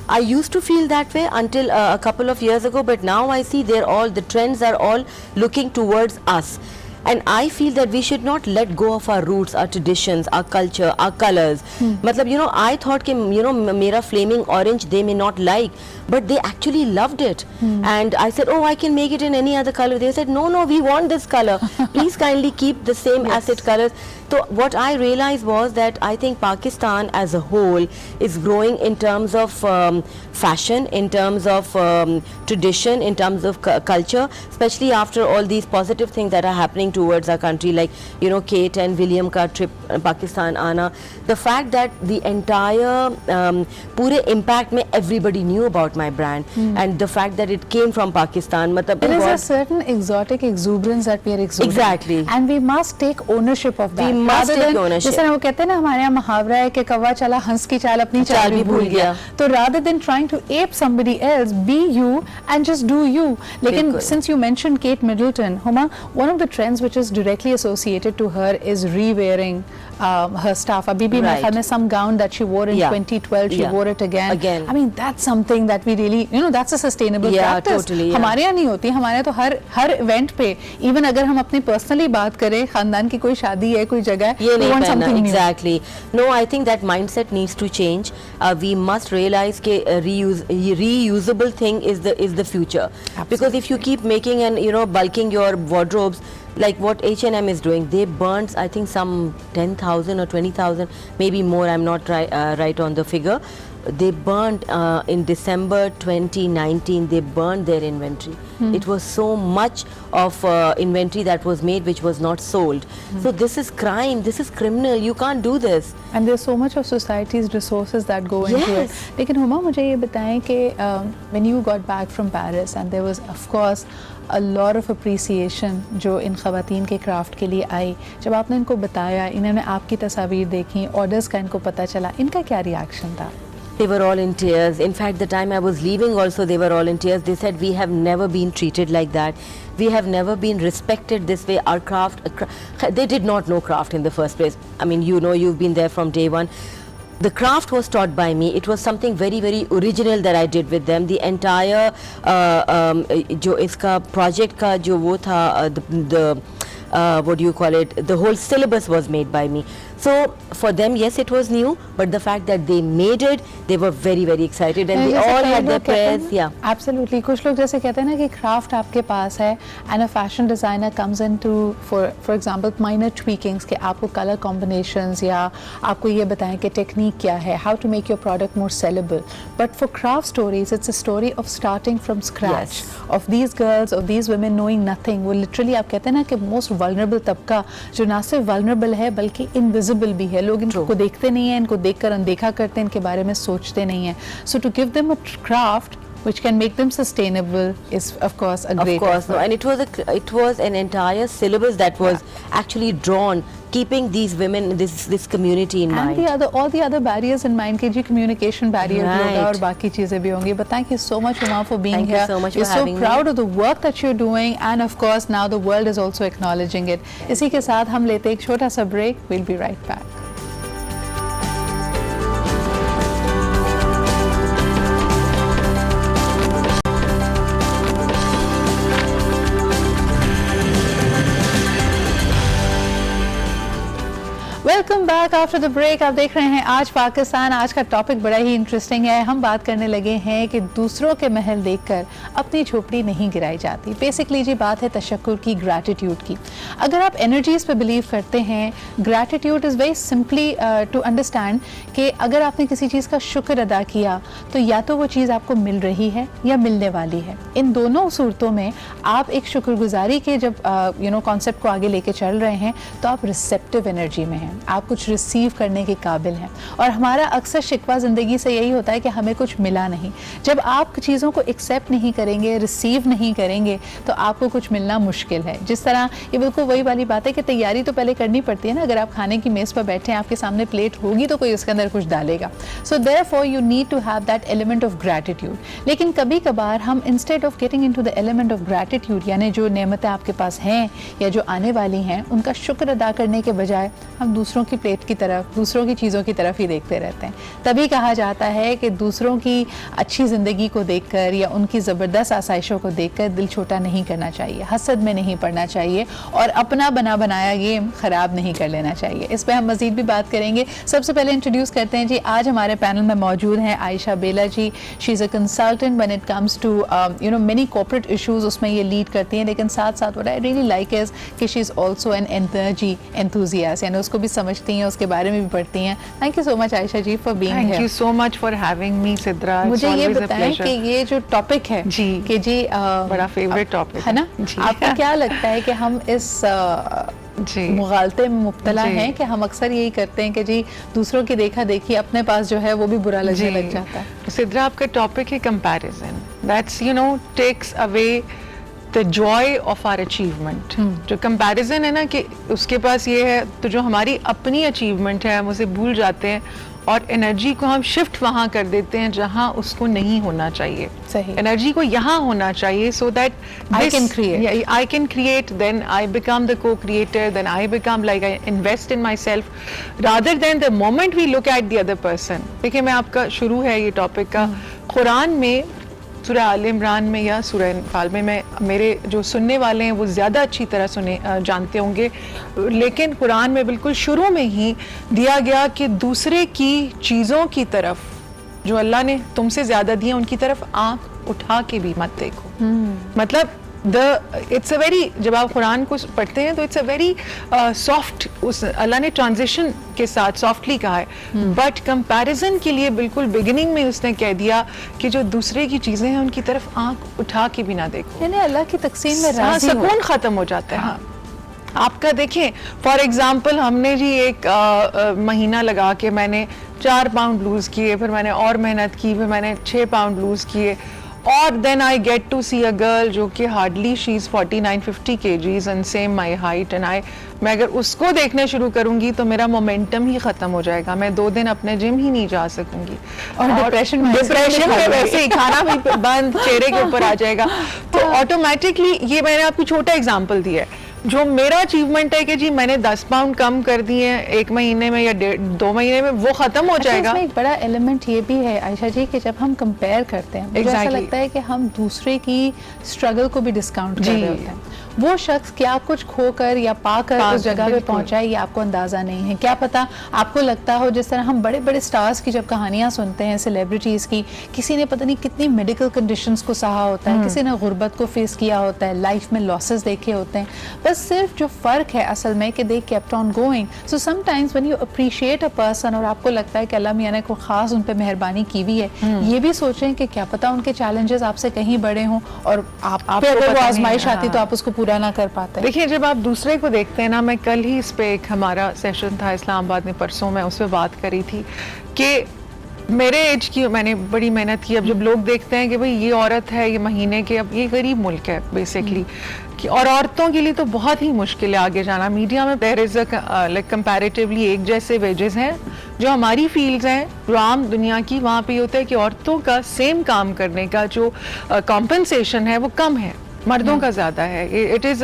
I used to feel that way until a couple of years ago, but now I see the trends are all looking towards us. And I feel that we should not let go of our roots, our traditions, our culture, our colors. मतलब I thought कि मेरा flaming orange they may not like, but they actually loved it. And I said, oh, I can make it in any other color. They said, no, we want this color. Please kindly keep the same acid colors. So what I realized was that I think Pakistan as a whole is growing in terms of fashion, in terms of tradition, in terms of culture, especially after all these positive things that are happening towards our country, like Kate and William ka trip Pakistan आना. The fact that the entire पूरे impact में everybody knew about my brand, and the fact that it came from Pakistan, मतलब There is a certain exotic exuberance that we are exuding. Exactly. And we must take ownership of that. We must Rather take than, ownership. जैसे वो कहते हैं ना हमारे यहाँ मुहावरा है कि कौवा चला हंस की चाल अपनी चाल भी भूल गया. तो rather than trying to ape somebody else, be you and just do you. लेकिन बिल्कुल. since you mentioned Kate Middleton, Huma, one of the trends which is directly associated to her is re-wearing her stuff. अभी भी मेरे ख्याल में some gown that she wore in 2012, she wore it again. I mean, that's something that we really, that's a sustainable practice. Totally, हमारे यहाँ नहीं होती, हमारे यहाँ तो हर event पे, even अगर हम अपनी personally बात करें, खानदान की कोई शादी है, कोई जगह है, ये we नहीं want पहनना. something new. Exactly. No, I think that mindset needs to change. We must realize कि reusable thing is the future. Absolutely. Because if you keep making and bulking your wardrobes, like what H&M is doing, they burnt I think some 10,000 or 20,000, maybe more, I'm not right on the figure. They burnt in December 2019, they burned their inventory. It was so much of inventory that was made which was not sold. So this is crime, this is criminal, you can't do this. And there's so much of society's resources that go into it. Yes. लेकिन हुमा मुझे ये बताएं कि when you got back from Paris and there was of course a lot of appreciation जो इन ख़वातीन के craft के लिए आई, जब आपने इनको बताया, इन्होंने आपकी तस्वीर देखी, ऑर्डर्स का इनको पता चला, इनका क्या रिएक्शन था? They were all in tears. In fact, the time I was leaving also, they were all in tears. They said, we have never been treated like that. We have never been respected this way. Our craft, they did not know craft in the first place. I mean, you've been there from day one. The craft was taught by me. It was something very, very original that I did with them. The entire जो इसका project का जो वो था, what do you call it? The whole syllabus was made by me. So for them, yes, it was new, but the fact that they made it, they were very, very excited, and they all had their prayers. Yeah, absolutely. कुछ लोग जैसे कहते हैं ना कि craft आपके पास है, and a fashion designer comes into for example minor tweakings कि आपको color combinations या आपको ये बताएं कि technique क्या है, how to make your product more sellable. But for craft stories, it's a story of starting from scratch. Yes. Of these girls, of these women knowing nothing. वो literally आप कहते हैं ना कि most vulnerable तबका जो ना सिर्फ vulnerable है बल्कि invisible भी है. लोग इनको देखते नहीं हैं, इनको देखकर अनदेखा करते हैं, इनके बारे में सोचते नहीं हैं. So to give them a craft which can make them sustainable is of course a great effort. No, and it was an entire syllabus that was actually drawn, keeping these women, this community in mind. And all the other barriers in mind, कि communication barrier भी होगा Right. और बाकी चीजें भी होंगी. But thank you so much, Uma, for being Thank you here. so much We're for so having me. proud of the work that you're doing, and of course now the world is also acknowledging it. इसी के साथ हम लेते एक छोटा सा break. We'll be right back. Back after the break. आप देख रहे हैं आज पाकिस्तान। आज का टॉपिक बड़ा ही इंटरेस्टिंग है। हम बात करने लगे हैं कि दूसरों के महल देखकर अपनी झोपड़ी नहीं गिराई जाती। बेसिकली जी बात है तशक्कुर की, ग्रैटिट्यूड की। अगर आप एनर्जीज पे बिलीव करते हैं, gratitude is very simply to understand कि अगर आपने किसी चीज़ का शुक्र अदा किया तो या तो वो चीज़ आपको मिल रही है या मिलने वाली है। इन दोनों सूरतों में आप एक शुक्रगुजारी के जब कॉन्सेप्ट को आगे लेके चल रहे हैं तो आप रिसेप्टिव एनर्जी में हैं, आप कुछ रिसीव करने के काबिल हैं। और हमारा अक्सर शिकवा ज़िंदगी से यही होता है कि हमें कुछ मिला नहीं। जब आप चीज़ों को एक्सेप्ट नहीं करेंगे, रिसीव नहीं करेंगे, तो आपको कुछ मिलना मुश्किल है। जिस तरह ये बिल्कुल वही वाली बात है कि तैयारी तो पहले करनी पड़ती है ना। अगर आप खाने की मेज़ पर बैठे हैं, आपके सामने प्लेट होगी तो कोई उसके अंदर कुछ डालेगा। So therefore you need to have that element of gratitude. लेकिन कभी कभार हम instead of getting into the element of gratitude, यानी जो नेमतें आपके पास हैं या जो आने वाली हैं, उनका शुक्र अदा करने के बजाय हम दूसरों की प्लेट की तरफ, दूसरों की चीज़ों की तरफ ही देखते रहते हैं। तभी कहा जाता है कि दूसरों की अच्छी ज़िंदगी को देखकर या उनकी ज़बरदस्त आसाइशों को देखकर दिल छोटा नहीं करना चाहिए, हसद में नहीं पड़ना चाहिए और अपना बना बनाया गेम ख़राब नहीं कर लेना चाहिए। इस पर हम मज़ीद भी बात करेंगे। सबसे पहले इंट्रोड्यूस करते हैं जी, आज हमारे पैनल में मौजूद हैं Ayesha Bela ji. She is a consultant when it comes to many corporate issues, उसमें ये लीड करती हैं। लेकिन साथ साथ what I really like is कि she is also an energy enthusiast, यानी उसको भी समझती हैं, उसके बारे में भी पढ़ती हैं। Thank you so much Ayesha ji for being here. Thank you so much for having me Sidra. मुझे ये बताएं कि ये जो टॉपिक है जी, कि जी बड़ा फेवरेट टॉपिक है ना जी। आपको क्या लगता है कि हम इस जी मुगालते में मुब्तला जी। हैं कि हम अक्सर यही करते हैं कि जी दूसरों की देखा देखी अपने पास जो है वो भी बुरा लगने लग जाता है। सिद्रा, आपका टॉपिक है comparison. That's takes away the joy of our achievement. जो कंपैरिजन है ना कि उसके पास ये है, तो जो हमारी अपनी अचीवमेंट है हम उसे भूल जाते हैं और एनर्जी को हम शिफ्ट वहाँ कर देते हैं जहाँ उसको नहीं होना चाहिए। सही। एनर्जी को यहाँ होना चाहिए so that I can create. I can create, then I become the co-creator, then I become like I invest in myself rather than the moment we look at the other person। देखिए, मैं आपका शुरू है ये topic का कुरान में, सूरह आल इमरान में या सूरह अनफाल में, मैं मेरे जो सुनने वाले हैं वो ज़्यादा अच्छी तरह जानते होंगे, लेकिन कुरान में बिल्कुल शुरू में ही दिया गया कि दूसरे की चीज़ों की तरफ जो अल्लाह ने तुमसे ज़्यादा दी है उनकी तरफ आँख उठा के भी मत देखो। मतलब इट्स अ वेरी, जब आप कुरान को पढ़ते हैं तो इट्स अ वेरी सॉफ्ट, उस अल्लाह ने ट्रांजिशन के साथ सॉफ्टली कहा है। बट कंपैरिजन के लिए बिल्कुल बिगिनिंग में उसने कह दिया कि जो दूसरे की चीज़ें हैं उनकी तरफ आंख उठा के भी ना देखो, यानी अल्लाह की तकसीम में हाँ, राज़ी हो। सुकून ख़त्म हो जाता है। हाँ। आपका देखें, फॉर एग्जाम्पल हमने जी एक महीना लगा के मैंने 4 पाउंड लूज़ किए, फिर मैंने और मेहनत की, फिर मैंने 6 पाउंड लूज़ किए, और then I get to see a girl जो कि hardly she is 49-50 kgs and same my height, एंड मैं अगर उसको देखने शुरू करूंगी तो मेरा मोमेंटम ही ख़त्म हो जाएगा। मैं 2 दिन अपने जिम ही नहीं जा सकूंगी और डिप्रेशन में वैसे ही खाना भी बंद, चेहरे के ऊपर आ जाएगा। तो ऑटोमेटिकली, ये मैंने आपको छोटा एग्जांपल दिया है। जो मेरा अचीवमेंट है कि जी मैंने 10 पाउंड कम कर दिए हैं 1 महीने में या 2 महीने में, वो खत्म हो जाएगा। इसमें एक बड़ा एलिमेंट ये भी है आयशा जी कि जब हम कंपेयर करते हैं, मुझे ऐसा लगता है कि हम दूसरे की स्ट्रगल को भी डिस्काउंट कर रहे होते हैं। वो शख्स क्या कुछ खोकर या पाकर उस जगह पे पहुंचा है, ये आपको अंदाजा नहीं है। क्या पता आपको लगता हो, जिस तरह हम बड़े बड़े स्टार्स की जब कहानियां सुनते हैं, सेलिब्रिटीज़ की, किसी ने पता नहीं कितनी मेडिकल कंडीशंस को सहा होता है, किसी ने गुर्बत को फेस किया होता है, लाइफ में लॉसेस देखे होते हैं। बस सिर्फ जो फ़र्क है असल में कि they kept on going. So sometimes when you appreciate a person और आपको लगता है कि अल्लाह मियां ने कोई ख़ास उन पर मेहरबानी की हुई है, ये भी सोचें कि क्या पता उनके चैलेंजेस आपसे कहीं बड़े हों और आप पे अगर वो आजमाइश आती तो आप उसको पूरा ना कर पाते। देखिए, जब आप दूसरे को देखते हैं ना, मैं कल ही इस पे एक हमारा सेशन था इस्लामाबाद में, परसों मैं उस पर बात करी थी कि मेरे एज की मैंने बड़ी मेहनत की। अब जब लोग देखते हैं कि भाई ये औरत है, ये महीने के, अब ये गरीब मुल्क है बेसिकली, कि और औरतों के लिए तो बहुत ही मुश्किल है आगे जाना। मीडिया में देयर इज लाइक कंपैरेटिवली एक जैसे वेजेस हैं, जो हमारी फील्ड्स हैं, जो आम दुनिया की, वहाँ पे होता है कि औरतों का सेम काम करने का जो कॉम्पनसेशन है वो कम है। मर्दों का ज़्यादा है. It is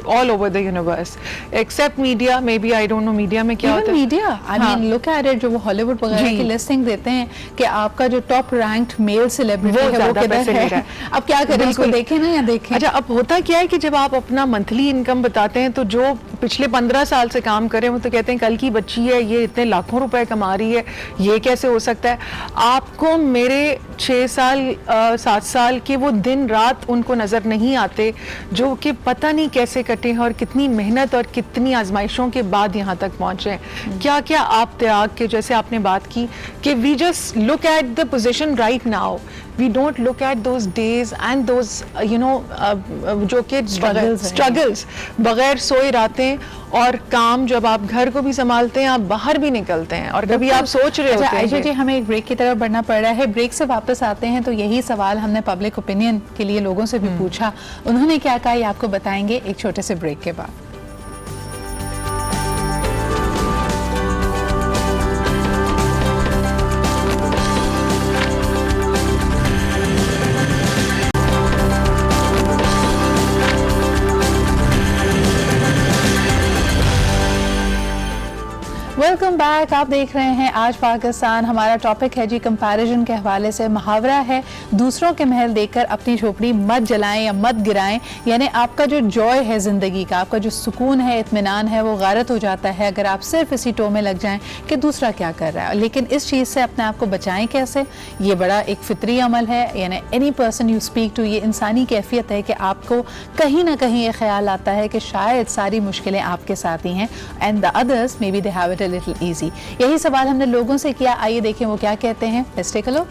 all over the universe. Except media, maybe I don't know media में क्या होता Even है. media, I हाँ. mean, look at it, जो वो हॉलीवुड वगैरह जी. की लिस्टिंग देते हैं कि आपका जो टॉप रैंक्ड मेल सेलिब्रिटी है वो ज़्यादा किधर पैसे ले है. रहा है. अब क्या करें, इसको बिल्कुल. देखें ना या देखें. अच्छा, अब होता क्या है कि जब आप अपना मंथली इनकम बताते हैं तो जो पिछले 15 साल से काम कर रहे हैं वो तो कहते हैं कल की बच्ची है, ये इतने लाखों रुपए कमा रही है, ये कैसे हो सकता है. आपको मेरे 6 साल 7 साल के वो दिन रात उनको नज़र नहीं आते जो कि पता नहीं कैसे कटे हैं और कितनी मेहनत और कितनी आजमाइशों के बाद यहाँ तक पहुँचे हैं. क्या क्या आप त्याग के, जैसे आपने बात की कि we just look at the position right now, we don't look at those days and those जो कि struggles बगैर सोए रातें और काम, जब आप घर को भी संभालते हैं, आप बाहर भी निकलते हैं और कभी आप सोच रहे होते हैं. आयशा जी, हमें एक ब्रेक की तरफ बढ़ना पड़ रहा है. ब्रेक से वापस आते हैं तो यही सवाल हमने पब्लिक ओपिनियन के लिए लोगों से भी पूछा. उन्होंने क्या कहा ये आपको बताएंगे एक छोटे से ब्रेक के बाद. Welcome back. आप देख रहे हैं आज पाकिस्तान. हमारा टॉपिक है जी कंपैरिजन के हवाले से. मुहावरा है दूसरों के महल देखकर अपनी झोपड़ी मत जलाएं या मत गिराएं. यानी आपका जो जॉय है ज़िंदगी का, आपका जो सुकून है, इत्मीनान है, वो गारत हो जाता है अगर आप सिर्फ इसी टो में लग जाएं कि दूसरा क्या कर रहा है. लेकिन इस चीज़ से अपने आप को बचाएं कैसे? ये बड़ा एक फितरी अमल है. यानी any person you speak to, ये इंसानी कैफियत है कि आपको कहीं ना कहीं ये ख्याल आता है कि शायद सारी मुश्किलें आपके साथ ही हैं and the others may be they have it a little easy. यही सवाल हमने लोगों से किया. आइए देखें वो क्या कहते हैं. Let's take a look.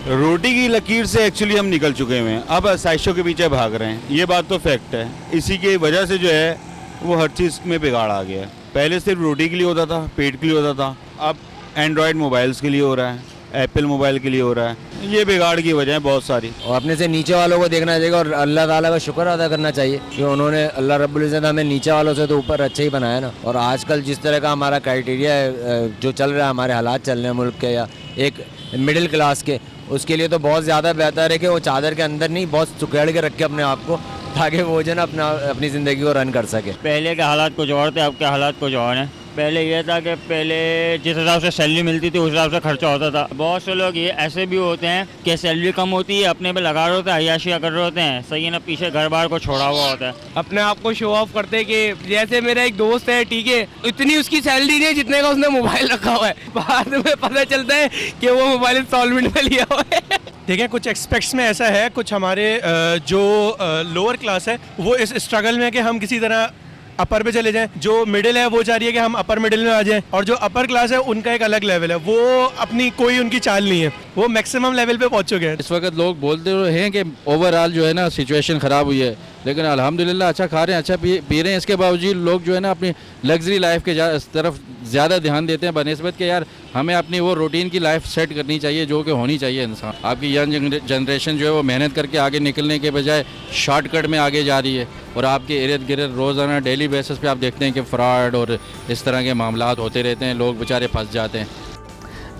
रोटी की लकीर से एक्चुअली हम निकल चुके हुए हैं, अब आसाइशों के पीछे भाग रहे हैं. ये बात तो फैक्ट है. इसी की वजह से जो है वो हर चीज़ में बिगाड़ आ गया है. पहले सिर्फ रोटी के लिए होता था, पेट के लिए होता था, अब एंड्रॉयड मोबाइल्स के लिए हो रहा है, एप्पल मोबाइल के लिए हो रहा है. ये बिगाड़ की वजह है बहुत सारी. और अपने से नीचे वालों को देखना चाहिए और अल्लाह ताला का शुक्र अदा करना चाहिए कि उन्होंने, अल्लाह रब्बुल इज़्ज़त हमें नीचे वालों से तो ऊपर अच्छा ही बनाया ना. और आजकल जिस तरह का हमारा क्राइटेरिया है, जो चल रहा है, हमारे हालात चल रहे हैं मुल्क के या एक मिडिल क्लास के, उसके लिए तो बहुत ज़्यादा बेहतर है कि वो चादर के अंदर नहीं, बहुत सुखेड़ के रखे अपने आप को, ताकि वो जो ना अपनी ज़िंदगी को रन कर सके. पहले के हालात कुछ और थे, अब के हालात कुछ और हैं. पहले ये था कि पहले जिस हिसाब से सैलरी मिलती थी उस हिसाब से खर्चा होता था. बहुत से लोग ये ऐसे भी होते हैं कि सैलरी कम होती है, अपने पे लगा रहे होते हैं, अय्याशियाँ कर रहे होते हैं, सही है ना, पीछे घर बार को छोड़ा हुआ होता है. अपने आप को शो ऑफ करते कि जैसे मेरा एक दोस्त है, ठीक है, इतनी उसकी सैलरी नहीं है जितने का उसने मोबाइल रखा हुआ है. बाद में पता चलता है कि वो मोबाइल इंस्टॉलमेंट में लिया हुआ है. देखिए, कुछ एक्सपेक्ट्स में ऐसा है, कुछ हमारे जो लोअर क्लास है वो इस स्ट्रगल में कि हम किसी तरह अपर पे चले जाएं. जो मिडिल है वो चाह रही है कि हम अपर मिडिल में आ जाएं, और जो अपर क्लास है उनका एक अलग लेवल है. वो अपनी कोई उनकी चाल नहीं है, वो मैक्सिमम लेवल पे पहुंच चुके हैं. इस वक्त लोग बोलते हैं कि ओवरऑल जो है ना सिचुएशन ख़राब हुई है, लेकिन अल्हम्दुलिल्लाह अच्छा खा रहे हैं, अच्छा पी रहे हैं. इसके बावजूद लोग जो है ना अपनी लग्जरी लाइफ के तरफ ज़्यादा ध्यान देते हैं बनिस्बत के यार हमें अपनी वो रूटीन की लाइफ सेट करनी चाहिए जो कि होनी चाहिए इंसान. आपकी यंग जनरेशन जो है वो मेहनत करके आगे निकलने के बजाय शॉर्टकट में आगे जा रही है, और आपके इर्द गिर्द रोज़ाना डेली बेसिस पे आप देखते हैं कि फ्रॉड और इस तरह के मामलात होते रहते हैं, लोग बेचारे फंस जाते हैं.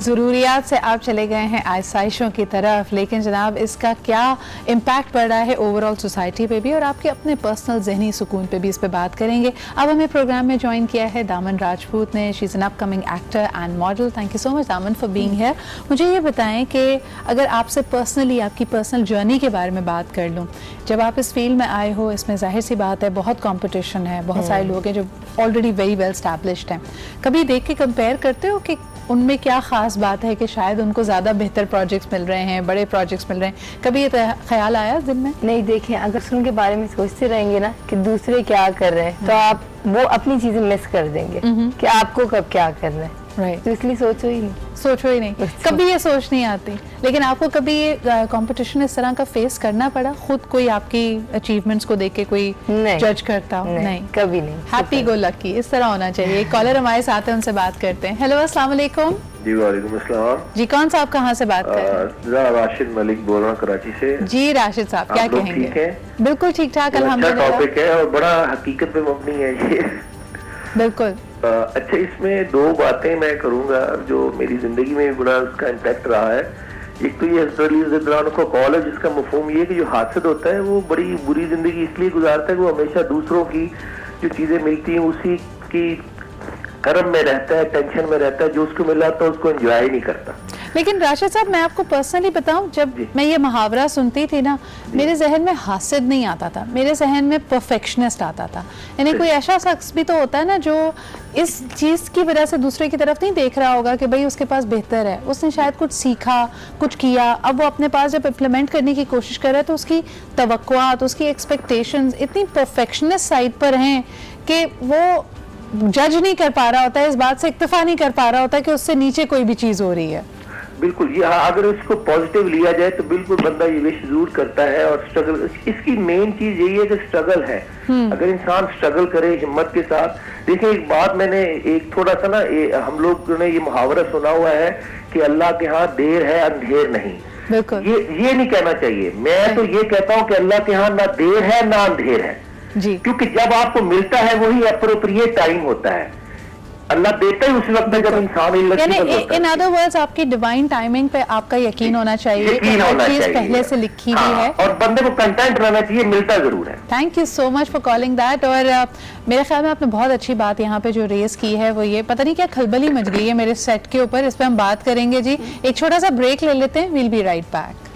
ज़रूरियात से आप चले गए हैं आसाइशों की तरफ, लेकिन जनाब इसका क्या इम्पैक्ट पड़ रहा है ओवरऑल सोसाइटी पे भी और आपके अपने पर्सनल जहनी सुकून पे भी, इस पे बात करेंगे. अब हमें प्रोग्राम में ज्वाइन किया है दामन राजपूत ने. She is an upcoming actor and model. Thank you so much दामन फॉर बीइंग हियर. मुझे ये बताएं कि अगर आपसे पर्सनली आपकी पर्सनल जर्नी के बारे में बात कर लूँ, जब आप इस फील्ड में आए हो, इसमें जाहिर सी बात है बहुत कॉम्पिटिशन है, बहुत सारे लोग हैं जो ऑलरेडी वेरी वेल एस्टैब्लिश्ड हैं. कभी देख के कंपेयर करते हो कि उनमें क्या ख़ास बात है कि शायद उनको ज़्यादा बेहतर प्रोजेक्ट्स मिल रहे हैं, बड़े प्रोजेक्ट्स मिल रहे हैं? कभी ये ख्याल आया दिन में? नहीं, देखें, अगर उनके बारे में सोचते रहेंगे ना कि दूसरे क्या कर रहे हैं, तो आप वो अपनी चीज़ें मिस कर देंगे कि आपको कब क्या करना है. राइट. तो इसलिए सोचो ही नहीं. कभी ये सोच नहीं आती. लेकिन आपको कभी ये कंपटीशन इस तरह का फेस करना पड़ा, खुद कोई आपकी अचीवमेंट्स को देख के कोई जज करता हो? नहीं, कभी नहीं. हैप्पी गो लकी इस तरह होना चाहिए. एक कॉलर हमारे साथ है, उनसे बात करते हैं. हेलो, अस्सलाम वालेकुम. जी वालेकुम अस्सलाम. जी, कौन साहब कहाँ से बात कर रहे हैं? राशिद मलिक बोल रहा हूँ कराची से. जी राशिद साहब, क्या कहेंगे? ठीक है, बिल्कुल ठीक ठाक, अल्हम्दुलिल्लाह. टॉपिक है और बड़ा हकीकत पे मबनी है ये. बिल्कुल. अच्छा, इसमें दो बातें मैं करूंगा जो मेरी जिंदगी में बड़ा उसका इम्पैक्ट रहा है एक तो ये रिलीज के दौरान को कॉल है जिसका मफहूम ये है कि जो हादसा होता है वो बड़ी बुरी जिंदगी इसलिए गुजारता है कि वो हमेशा दूसरों की जो चीजें मिलती हैं उसी की कर्म में रहता है, टेंशन में रहता है, जो उसको मिला तो उसको एंजॉय ही नहीं करता। लेकिन राशिद साहब, मैं आपको पर्सनली बताऊं, जब मैं ये मुहावरा सुनती थी ना, मेरे जहन में हासिद नहीं आता था, मेरे जहन में परफेक्शनिस्ट आता था। यानी कोई ऐसा शख्स भी तो होता है ना जो इस चीज़ की वजह से दूसरे की तरफ नहीं देख रहा होगा कि भाई उसके पास बेहतर है, उसने शायद कुछ सीखा, कुछ किया, अब वो अपने पास जब इम्प्लीमेंट करने की कोशिश कर रहा है तो उसकी तवक्कुआत, उसकी एक्सपेक्टेशंस इतनी परफेक्शनिस्ट साइड पर हैं कि वो जज नहीं कर पा रहा होता है, इस बात से इक्तफा नहीं कर पा रहा होता कि उससे नीचे कोई भी चीज़ हो रही है। बिल्कुल, ये अगर इसको पॉजिटिव लिया जाए तो बिल्कुल बंदा ये विश जरूर करता है। और स्ट्रगल, इसकी मेन चीज यही है कि स्ट्रगल है। अगर इंसान स्ट्रगल करे हिम्मत के साथ। देखिए, एक बात मैंने एक थोड़ा सा ना, हम लोग ने ये मुहावरा सुना हुआ है कि अल्लाह के यहाँ देर है अंधेर नहीं। बिल्कुल, ये नहीं कहना चाहिए। मैं तो ये कहता हूँ कि अल्लाह के यहाँ ना देर है ना अंधेर है जी, क्योंकि जब आपको मिलता है वही अप्रोप्रिएट टाइम होता है। अल्लाह देता ही उस वक्त है जब इंसान इन अदर वर्ड्स आपकी डिवाइन टाइमिंग पे आपका यकीन होना चाहिए कि हर चीज पहले से लिखी हुई है और बंदे को कंटेंट रहना चाहिए, मिलता जरूर है। Thank you so much for calling that. और मेरे ख्याल में आपने बहुत अच्छी बात यहाँ पे जो रेस की है वो ये, पता नहीं क्या खलबली मच गई है मेरे सेट के ऊपर, इस पे हम बात करेंगे जी। एक छोटा सा ब्रेक ले लेते हैं, we'll be right back.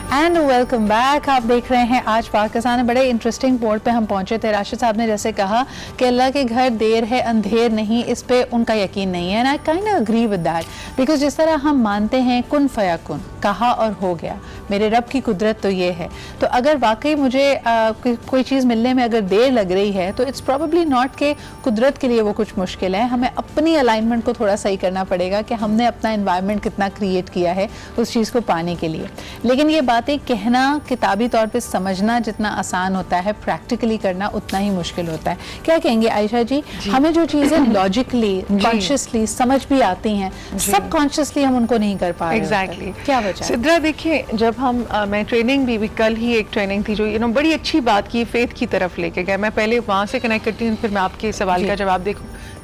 And welcome back. आप देख रहे हैं आज पाकिस्तान में। बड़े इंटरेस्टिंग पोर्ट पे हम पहुंचे थे। राशिद साहब ने जैसे कहा कि अल्लाह के घर देर है अंधेर नहीं, इस पे उनका यकीन नहीं है। And I kind of agree with that, because जिस तरह हम मानते हैं कुन फयाकुन, कहा और हो गया, मेरे रब की कुदरत तो ये है। तो अगर वाकई मुझे कोई चीज़ मिलने में अगर देर लग रही है तो इट्स प्रॉबली नॉट कि कुदरत के लिए वो कुछ मुश्किल है। हमें अपनी अलाइनमेंट को थोड़ा सही करना पड़ेगा कि हमने अपना इन्वायरमेंट कितना क्रिएट किया है उस चीज़ को पाने के लिए। लेकिन ये बातें कहना, किताबी तौर पे समझना जितना आसान होता है, प्रैक्टिकली करना उतना ही मुश्किल होता है। क्या कहेंगे आयशा जी? हमें जो चीज़ें लॉजिकली, कॉन्शियसली समझ भी आती हैं, सबकॉन्शियसली हम उनको नहीं कर पा रहे। एग्जैक्टली, क्या वजह? सिद्रा, देखिए, जब हम मैं ट्रेनिंग भी कल ही एक ट्रेनिंग थी जो बड़ी अच्छी बात की, फेथ की तरफ लेके गए। मैं पहले वहाँ से कनेक्ट करती हूँ, फिर मैं आपके सवाल का जवाब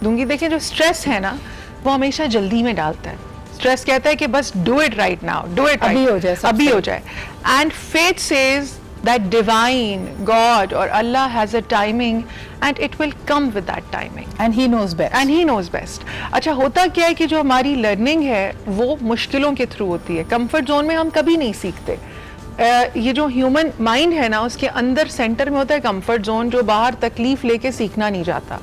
दूंगी। देखिए, जो स्ट्रेस है ना वो हमेशा जल्दी में डालता है। स्ट्रेस कहता है कि बस do it right now, do it अभी हो जाए, अभी हो जाए। And faith says that divine god और अल्लाह has a timing and it will come with that timing and he knows best। अच्छा, होता क्या है कि जो हमारी लर्निंग है वो मुश्किलों के थ्रू होती है। कंफर्ट जोन में हम कभी नहीं सीखते। ये जो ह्यूमन माइंड है ना, उसके अंदर सेंटर में होता है कंफर्ट जोन, जो बाहर तकलीफ लेके सीखना नहीं जाता।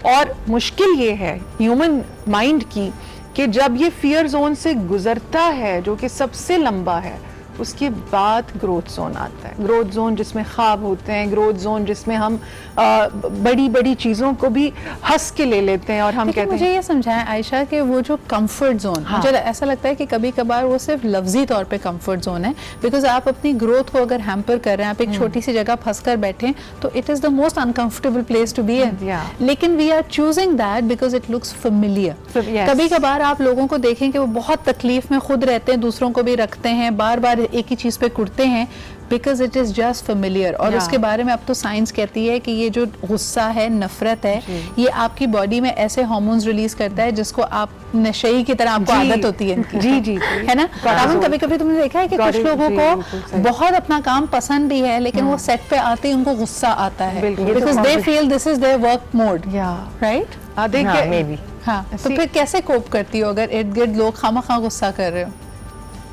और मुश्किल ये है ह्यूमन माइंड की कि जब ये फियर जोन से गुजरता है, जो कि सबसे लंबा है, उसके बाद ग्रोथ जोन आता है। ग्रोथ जोन जिसमें ख्वाब होते हैं, ग्रोथ जोन जिसमें हम बड़ी बड़ी चीज़ों को भी हंस के ले लेते हैं और हम कहते हैं। मुझे ये समझाएं आयशा कि वो जो कंफर्ट जोन, मुझे ऐसा लगता है कि कभी कभार वो सिर्फ लफ्जी तौर पे कंफर्ट जोन है, बिकॉज आप अपनी ग्रोथ को अगर हैम्पर कर रहे हैं, आप एक छोटी सी जगह फंस कर बैठे तो it is the most uncomfortable place to be in. लेकिन we are choosing that because it looks familiar. कभी कभार आप लोगों को देखें कि वो बहुत तकलीफ में खुद रहते हैं, दूसरों को भी रखते हैं, बार बार एक ही चीज़ पे कुड़ते हैं, because it is just familiar. और उसके बारे में अब तो साइंस कहती है कि ये जो गुस्सा है, नफरत है, ये आपकी बॉडी में ऐसे हार्मोन्स रिलीज करता है जिसको आप नशेई की तरह आपको आदत होती है इनकी। जी, है ना। कभी कभी तुमने देखा है कि कुछ लोगों को बहुत अपना काम पसंद भी है, लेकिन वो सेट पे आते ही उनको गुस्सा आता है, because they feel this is their work mode, right? देखिए, हाँ, तो फिर कैसे कोप करती हो अगर इर्द गिर्द लोग खामखा गुस्सा कर रहे हो?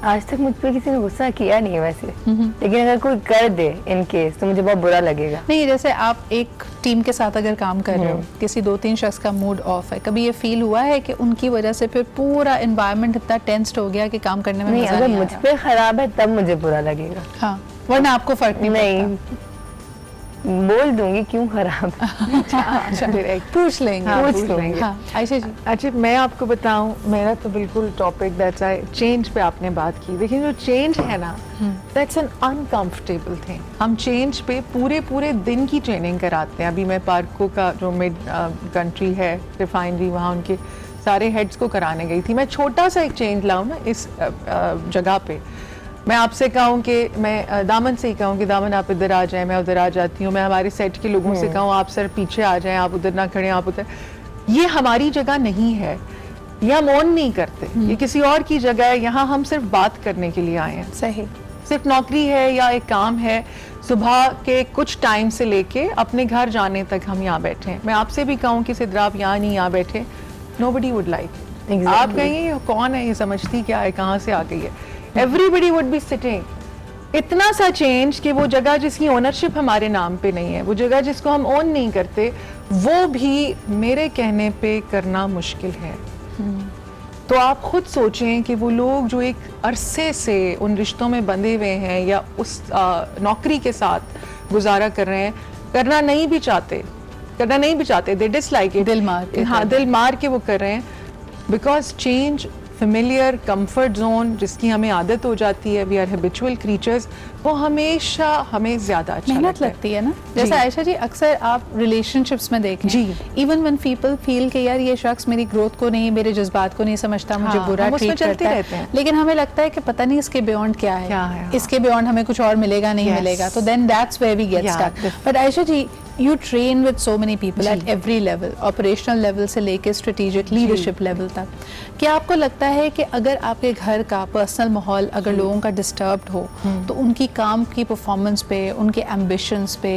आज तक मुझ पर किसी ने गुस्सा किया नहीं है वैसे, लेकिन अगर कोई कर दे इन केस तो मुझे बहुत बुरा लगेगा। नहीं, जैसे आप एक टीम के साथ अगर काम कर रहे हो, किसी 2-3 शख्स का मूड ऑफ है, कभी ये फील हुआ है कि उनकी वजह से फिर पूरा एनवायरनमेंट इतना टेंस्ड हो गया कि काम करने में नहीं, अगर मुझ पे खराब है तब मुझे बुरा लगेगा। हाँ, वरना आपको फर्क नहीं बोल दूंगी क्यों खराब। पूछ लेंगे। हाँ, आयशा जी, अच्छा मैं आपको बताऊं, मेरा तो बिल्कुल टॉपिक दैट्स आई चेंज पे आपने बात की। देखिए, जो चेंज है ना, दैट्स एन अनकंफर्टेबल थिंग। हम चेंज पे पूरे दिन की ट्रेनिंग कराते हैं। अभी मैं पार्को का जो मिड कंट्री है रिफाइनरी, वहाँ उनके सारे हेड्स को कराने गई थी। मैं छोटा सा एक चेंज लाऊं ना इस जगह पे, मैं आपसे कहूँ कि मैं दामन से ही कहूँ कि दामन आप इधर आ जाएं, मैं उधर आ जाती हूँ। मैं हमारे सेट के लोगों से कहूँ आप सर पीछे आ जाएं, आप उधर ना खड़े, आप उधर, ये हमारी जगह नहीं है। ये हम ओन नहीं करते, ये किसी और की जगह है, यहाँ हम सिर्फ बात करने के लिए आए हैं। सही। सिर्फ नौकरी है या एक काम है, सुबह के कुछ टाइम से लेके अपने घर जाने तक हम यहाँ बैठे हैं। मैं आपसे भी कहूँ कि सिद्रा आप यहाँ नहीं यहाँ बैठे, nobody would like it। आप कहेंगे ये कौन है, ये समझती क्या है, कहाँ से आ गई है। Everybody would be sitting। इतना सा चेंज कि वो जगह जिसकी ओनरशिप हमारे नाम पे नहीं है, वो जगह जिसको हम ओन नहीं करते, वो भी मेरे कहने पे करना मुश्किल है। तो आप खुद सोचें कि वो लोग जो एक अरसे से उन रिश्तों में बंधे हुए हैं या उस नौकरी के साथ गुजारा कर रहे हैं, करना नहीं भी चाहते, दे डिसलाइक इट, दिल मार के हाँ, दिल मार के वो कर रहे हैं, because change, familiar, comfort zone जिसकी हमें आदत हो जाती है, वी आर हैबिचुअल क्रीचर्स, वो हमेशा हमें ज्यादा अच्छा मेहनत लगती है ना। जैसे आयशा जी अक्सर आप रिलेशनशिप्स में देखें, जी, इवन व्हेन पीपल फील कि यार ये शख्स मेरी ग्रोथ को नहीं, मेरे जज्बात को नहीं समझता, मुझे बुरा ट्रीट करता है, लेकिन हमें लगता है कि पता नहीं इसके बियॉन्ड क्या है, इसके बियॉन्ड हमें कुछ और मिलेगा नहीं मिलेगा, तो then that's where we get stuck. But Ayesha ji, you train with so many people at every level, operational level से लेके strategic leadership level तक। क्या आपको लगता है कि अगर आपके घर का पर्सनल माहौल अगर लोगों का डिस्टर्ब्ड हो तो उनकी काम की परफॉर्मेंस पे, उनके एम्बिशंस पे,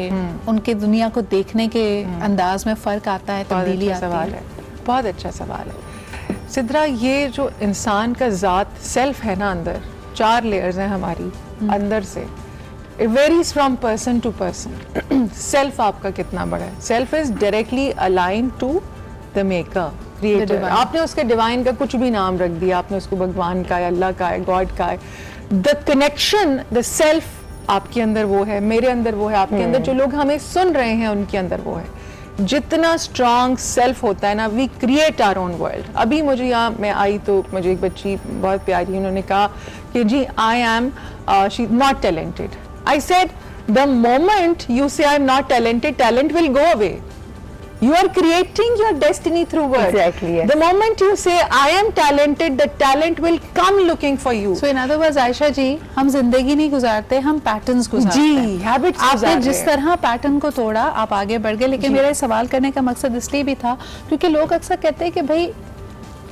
उनके दुनिया को देखने के अंदाज में फ़र्क आता है, तब्दीली आती है? बहुत अच्छा सवाल है सिद्रा। ये जो इंसान का ज़ात सेल्फ है ना, अंदर 4 लेयर्स हैं हमारी अंदर से। It varies from person to person। Self आपका कितना बड़ा है, self is directly aligned to the maker, creator. आपने उसके डिवाइन का कुछ भी नाम रख दिया, आपने उसको भगवान का है, अल्लाह का है, गॉड का है, द कनेक्शन, द सेल्फ आपके अंदर वो है, मेरे अंदर वो है, आपके अंदर जो लोग हमें सुन रहे हैं उनके अंदर वो है। जितना स्ट्रॉन्ग सेल्फ होता है ना, we create our own world. अभी मुझे यहाँ मैं आई तो मुझे एक बच्ची बहुत प्यारी, उन्होंने कहा कि जी I am she not talented. I said, the moment you say I'm not talented, talent will go away. You are creating your destiny through work. Exactly, yes. The moment you say I am talented, the talent will come looking for you. So in other words, Ayesha ji, हम जिंदगी नहीं गुजारते, हम patterns गुजारते हैं। जी, habits आपने जिस तरह pattern को तोड़ा, आप आगे बढ़ गए। लेकिन मेरा सवाल करने का मकसद इसलिए भी था क्योंकि लोग अक्सर कहते हैं कि भाई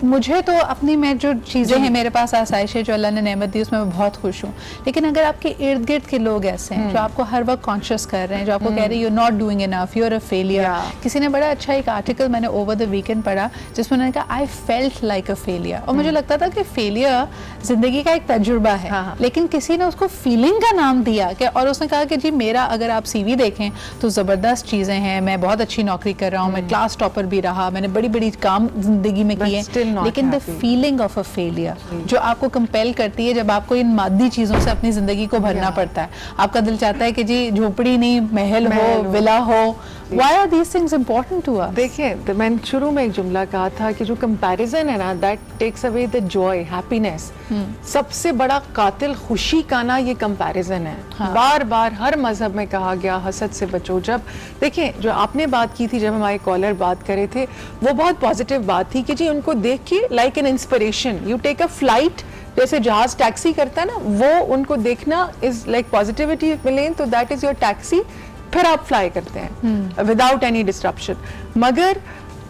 मुझे तो अपनी में जो चीज़ें हैं, मेरे पास आसाइशें जो अल्लाह ने नेमत दी उसमें मैं बहुत खुश हूँ, लेकिन अगर आपके इर्द गिर्द के लोग ऐसे हैं जो आपको हर वक्त कॉन्शियस कर रहे हैं, जो आपको कह रहे हैं you not doing enough, you are a failure. किसी ने बड़ा अच्छा एक आर्टिकल मैंने ओवर द वीकेंड पढ़ा जिसमें उन्होंने कहा I felt like a failure, और मुझे लगता था कि फेलियर जिंदगी का एक तजुर्बा है, लेकिन किसी ने उसको फीलिंग का नाम दिया कि, और उसने कहा कि जी मेरा अगर आप CV देखें तो ज़बरदस्त चीज़ें हैं, मैं बहुत अच्छी नौकरी कर रहा हूँ, मैं क्लास टॉपर भी रहा, मैंने बड़ी बड़ी काम जिंदगी में किए, लेकिन the feeling of a failure जो आपको कंपेल करती है जब आपको इन मादी चीजों से अपनी जिंदगी को भरना पड़ता है। आपका दिल चाहता है कि जी झोपड़ी नहीं, महल हो, विला हो। Why are these things important to us? देखिए, तो मैंने शुरू में एक जुमला कहा था कि जो कंपैरिजन है ना, that takes away the joy, happiness। सबसे बड़ा कातिल खुशी का ना ये कंपैरिजन है। बार बार हर मजहब में कहा गया हसद से बचो। जब देखिए, जो आपने बात की थी, जब हमारे कॉलर बात करे थे, वो बहुत पॉजिटिव बात थी कि जी उनको देख के like an inspiration, you take a flight, जैसे जहाज टैक्सी करता है ना, वो उनको देखना इज लाइक पॉजिटिविटी मिले तो दैट इज योर टैक्सी, फिर आप फ्लाई करते हैं विदाउट एनी डिस्ट्रप्शन। मगर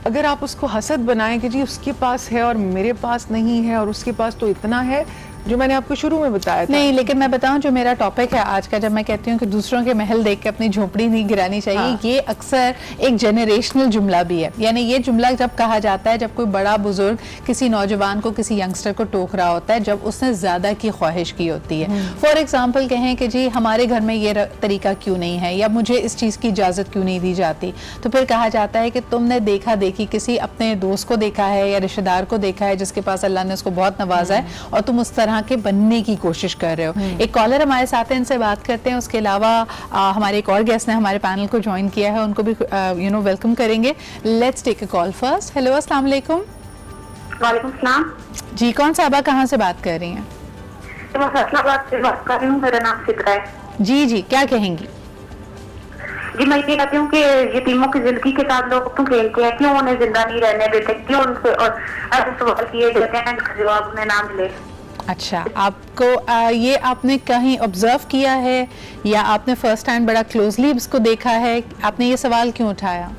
अगर आप उसको हसद बनाएं कि जी उसके पास है और मेरे पास नहीं है और उसके पास तो इतना है, जो मैंने आपको शुरू में बताया था। नहीं, लेकिन मैं बताऊं जो मेरा टॉपिक है आज का, जब मैं कहती हूँ कि दूसरों के महल देख के अपनी झोपड़ी नहीं गिरानी चाहिए, ये अक्सर एक जेनरेशनल जुमला भी है। यानी ये जुमला जब कहा जाता है जब कोई बड़ा बुजुर्ग किसी नौजवान को, किसी यंगस्टर को टोक रहा होता है जब उसने ज्यादा की ख्वाहिश की होती है। फॉर एग्जाम्पल कहें कि जी हमारे घर में ये तरीका क्यों नहीं है, या मुझे इस चीज की इजाजत क्यों नहीं दी जाती, तो फिर कहा जाता है कि तुमने देखा देखी किसी अपने दोस्त को देखा है या रिश्तेदार को देखा है जिसके पास अल्लाह ने उसको बहुत नवाजा है, और तुम उस तरह के बनने की कोशिश कर रहे हो। एक कॉलर हमारे साथ है, इनसे बात करते हैं। उसके अलावा हमारे एक और गेस्ट ने हमारे पैनल को ज्वाइन किया है, उनको भी वेलकम करेंगे। Let's take a call first. Hello, अस्सलाम वालेकुम। वालेकुम सलाम जी, कौन साहबा कहाँ से बात कर रही हैं? मैं फैसलाबाद से बात कर रही हूँ, मेरा नाम सिद्रा है। जी जी, क्या कहेंगी? जी, मैं ये कहती हूँ कि यतीमों की जिंदगी के साथ लोग क्यों खेलते हैं, क्यों उन्हें जिंदा नहीं रहने देते, क्यों उनसे और ऐसे सवाल किए जाते हैं जिसका जवाब उन्हें ना मिले। अच्छा, आपको ये आपने कहीं ऑब्जर्व किया है या आपने फर्स्ट टाइम बड़ा क्लोजली इसको देखा है? आपने ये सवाल क्यों उठाया?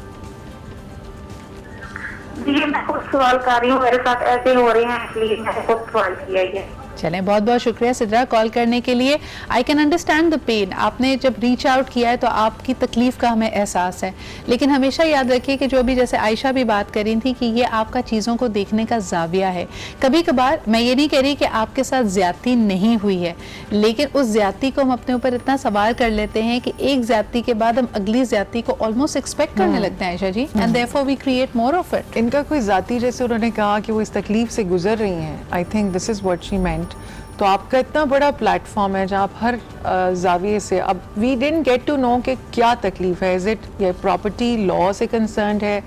ये मैं खुद सवाल कर रही हूँ, मेरे साथ ऐसे हो रहे हैं, इसलिए मैंने खुद सवाल किया ये। चलें, बहुत बहुत शुक्रिया सिद्रा कॉल करने के लिए। I can understand the pain. आपने जब रीच आउट किया है तो आपकी तकलीफ का हमें एहसास है, लेकिन हमेशा याद रखिए कि जो भी, जैसे आयशा भी बात कर रही थी कि ये आपका चीज़ों को देखने का जाविया है। कभी कभार मैं ये नहीं कह रही कि आपके साथ ज्यादती नहीं हुई है, लेकिन उस ज्यादती को हम अपने ऊपर इतना सवार कर लेते हैं कि एक ज्यादती के बाद हम अगली ज्यादती को ऑलमोस्ट एक्सपेक्ट करने लगते हैं Ayesha ji, and therefore we create more of it. इनका कोई जाती, जैसे उन्होंने कहा कि वो इस तकलीफ से गुजर रही हैं, आई think this is what she meant. तो आपका इतना बड़ा प्लेटफॉर्म है जहाँ आप हर जाविये से, अब we didn't get to know कि क्या तकलीफ है, इज इट ये प्रॉपर्टी लॉ से कंसर्न्ड है,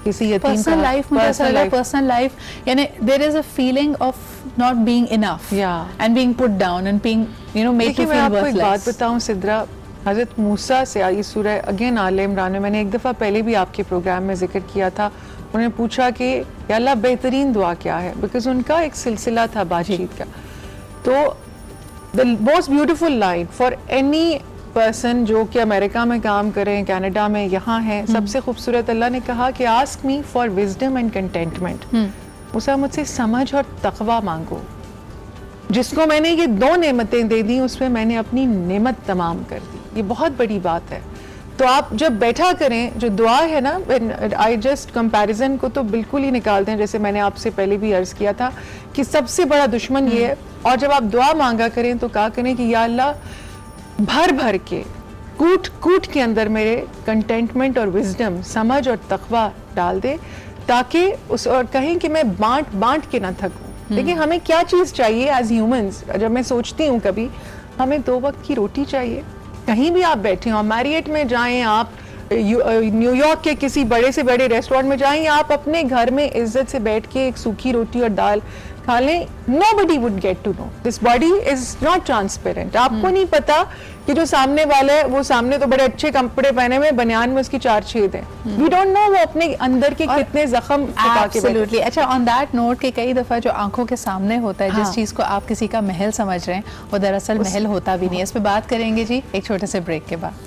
किसी यतीम पर्सनल लाइफ, पर्सनल लाइफ, यानी there is a feeling of not being enough and being put down and being made to feel आपको एक वर्थलेस। बात बताऊं सिद्रा, हज़रत मूसा से आई सूरह अगेन आले इमरान में, मैंने एक दफ़ा पहले भी आपके प्रोग्राम में जिक्र किया था, उन्होंने पूछा कि या अल्लाह बेहतरीन दुआ क्या है, बिकॉज उनका एक सिलसिला था बातचीत का। तो the most beautiful line for any person जो कि अमेरिका में काम करें, कनाडा में, यहाँ हैं, सबसे खूबसूरत, अल्लाह ने कहा कि ask me for wisdom and contentment. Musa मुझसे समझ और तकवा मांगो। जिसको मैंने ये दो नेमतें दे दी उसमें मैंने अपनी नेमत तमाम कर दी। ये बहुत बड़ी बात है। तो आप जब बैठा करें, जो दुआ है ना, आई जस्ट कंपैरिजन को तो बिल्कुल ही निकाल दें, जैसे मैंने आपसे पहले भी अर्ज किया था कि सबसे बड़ा दुश्मन ये है। और जब आप दुआ मांगा करें तो कहा करें कि या अल्लाह भर भर के, कूट कूट के अंदर मेरे कंटेंटमेंट और विजडम, समझ और तकवा डाल दे, ताकि उस, और कहें कि मैं बांट बांट के ना थकूं। देखिए हमें क्या चीज़ चाहिए एज ह्यूमंस, जब मैं सोचती हूँ कभी, हमें 2 वक्त की रोटी चाहिए। कहीं भी आप बैठे हो, मैरियट में जाएं, आप न्यूयॉर्क के किसी बड़े से बड़े रेस्टोरेंट में जाएं, आप अपने घर में इज्जत से बैठ के एक सूखी रोटी और दाल खा लें, nobody would get to know. This body is not transparent. आपको नहीं पता कि जो सामने वाला है, वो सामने तो बड़े अच्छे कपड़े पहने हुए, बनियान में उसकी 4 छेद हैं। We don't know वो अपने अंदर के कितने जख्म छुपा के बैठे। Absolutely. अच्छा, ऑन दैट नोट के कई दफ़ा जो आंखों के सामने होता है, जिस चीज़ को आप किसी का महल समझ रहे हैं, वो दरअसल महल होता भी नहीं है। इस पर बात करेंगे जी एक छोटे से ब्रेक के बाद।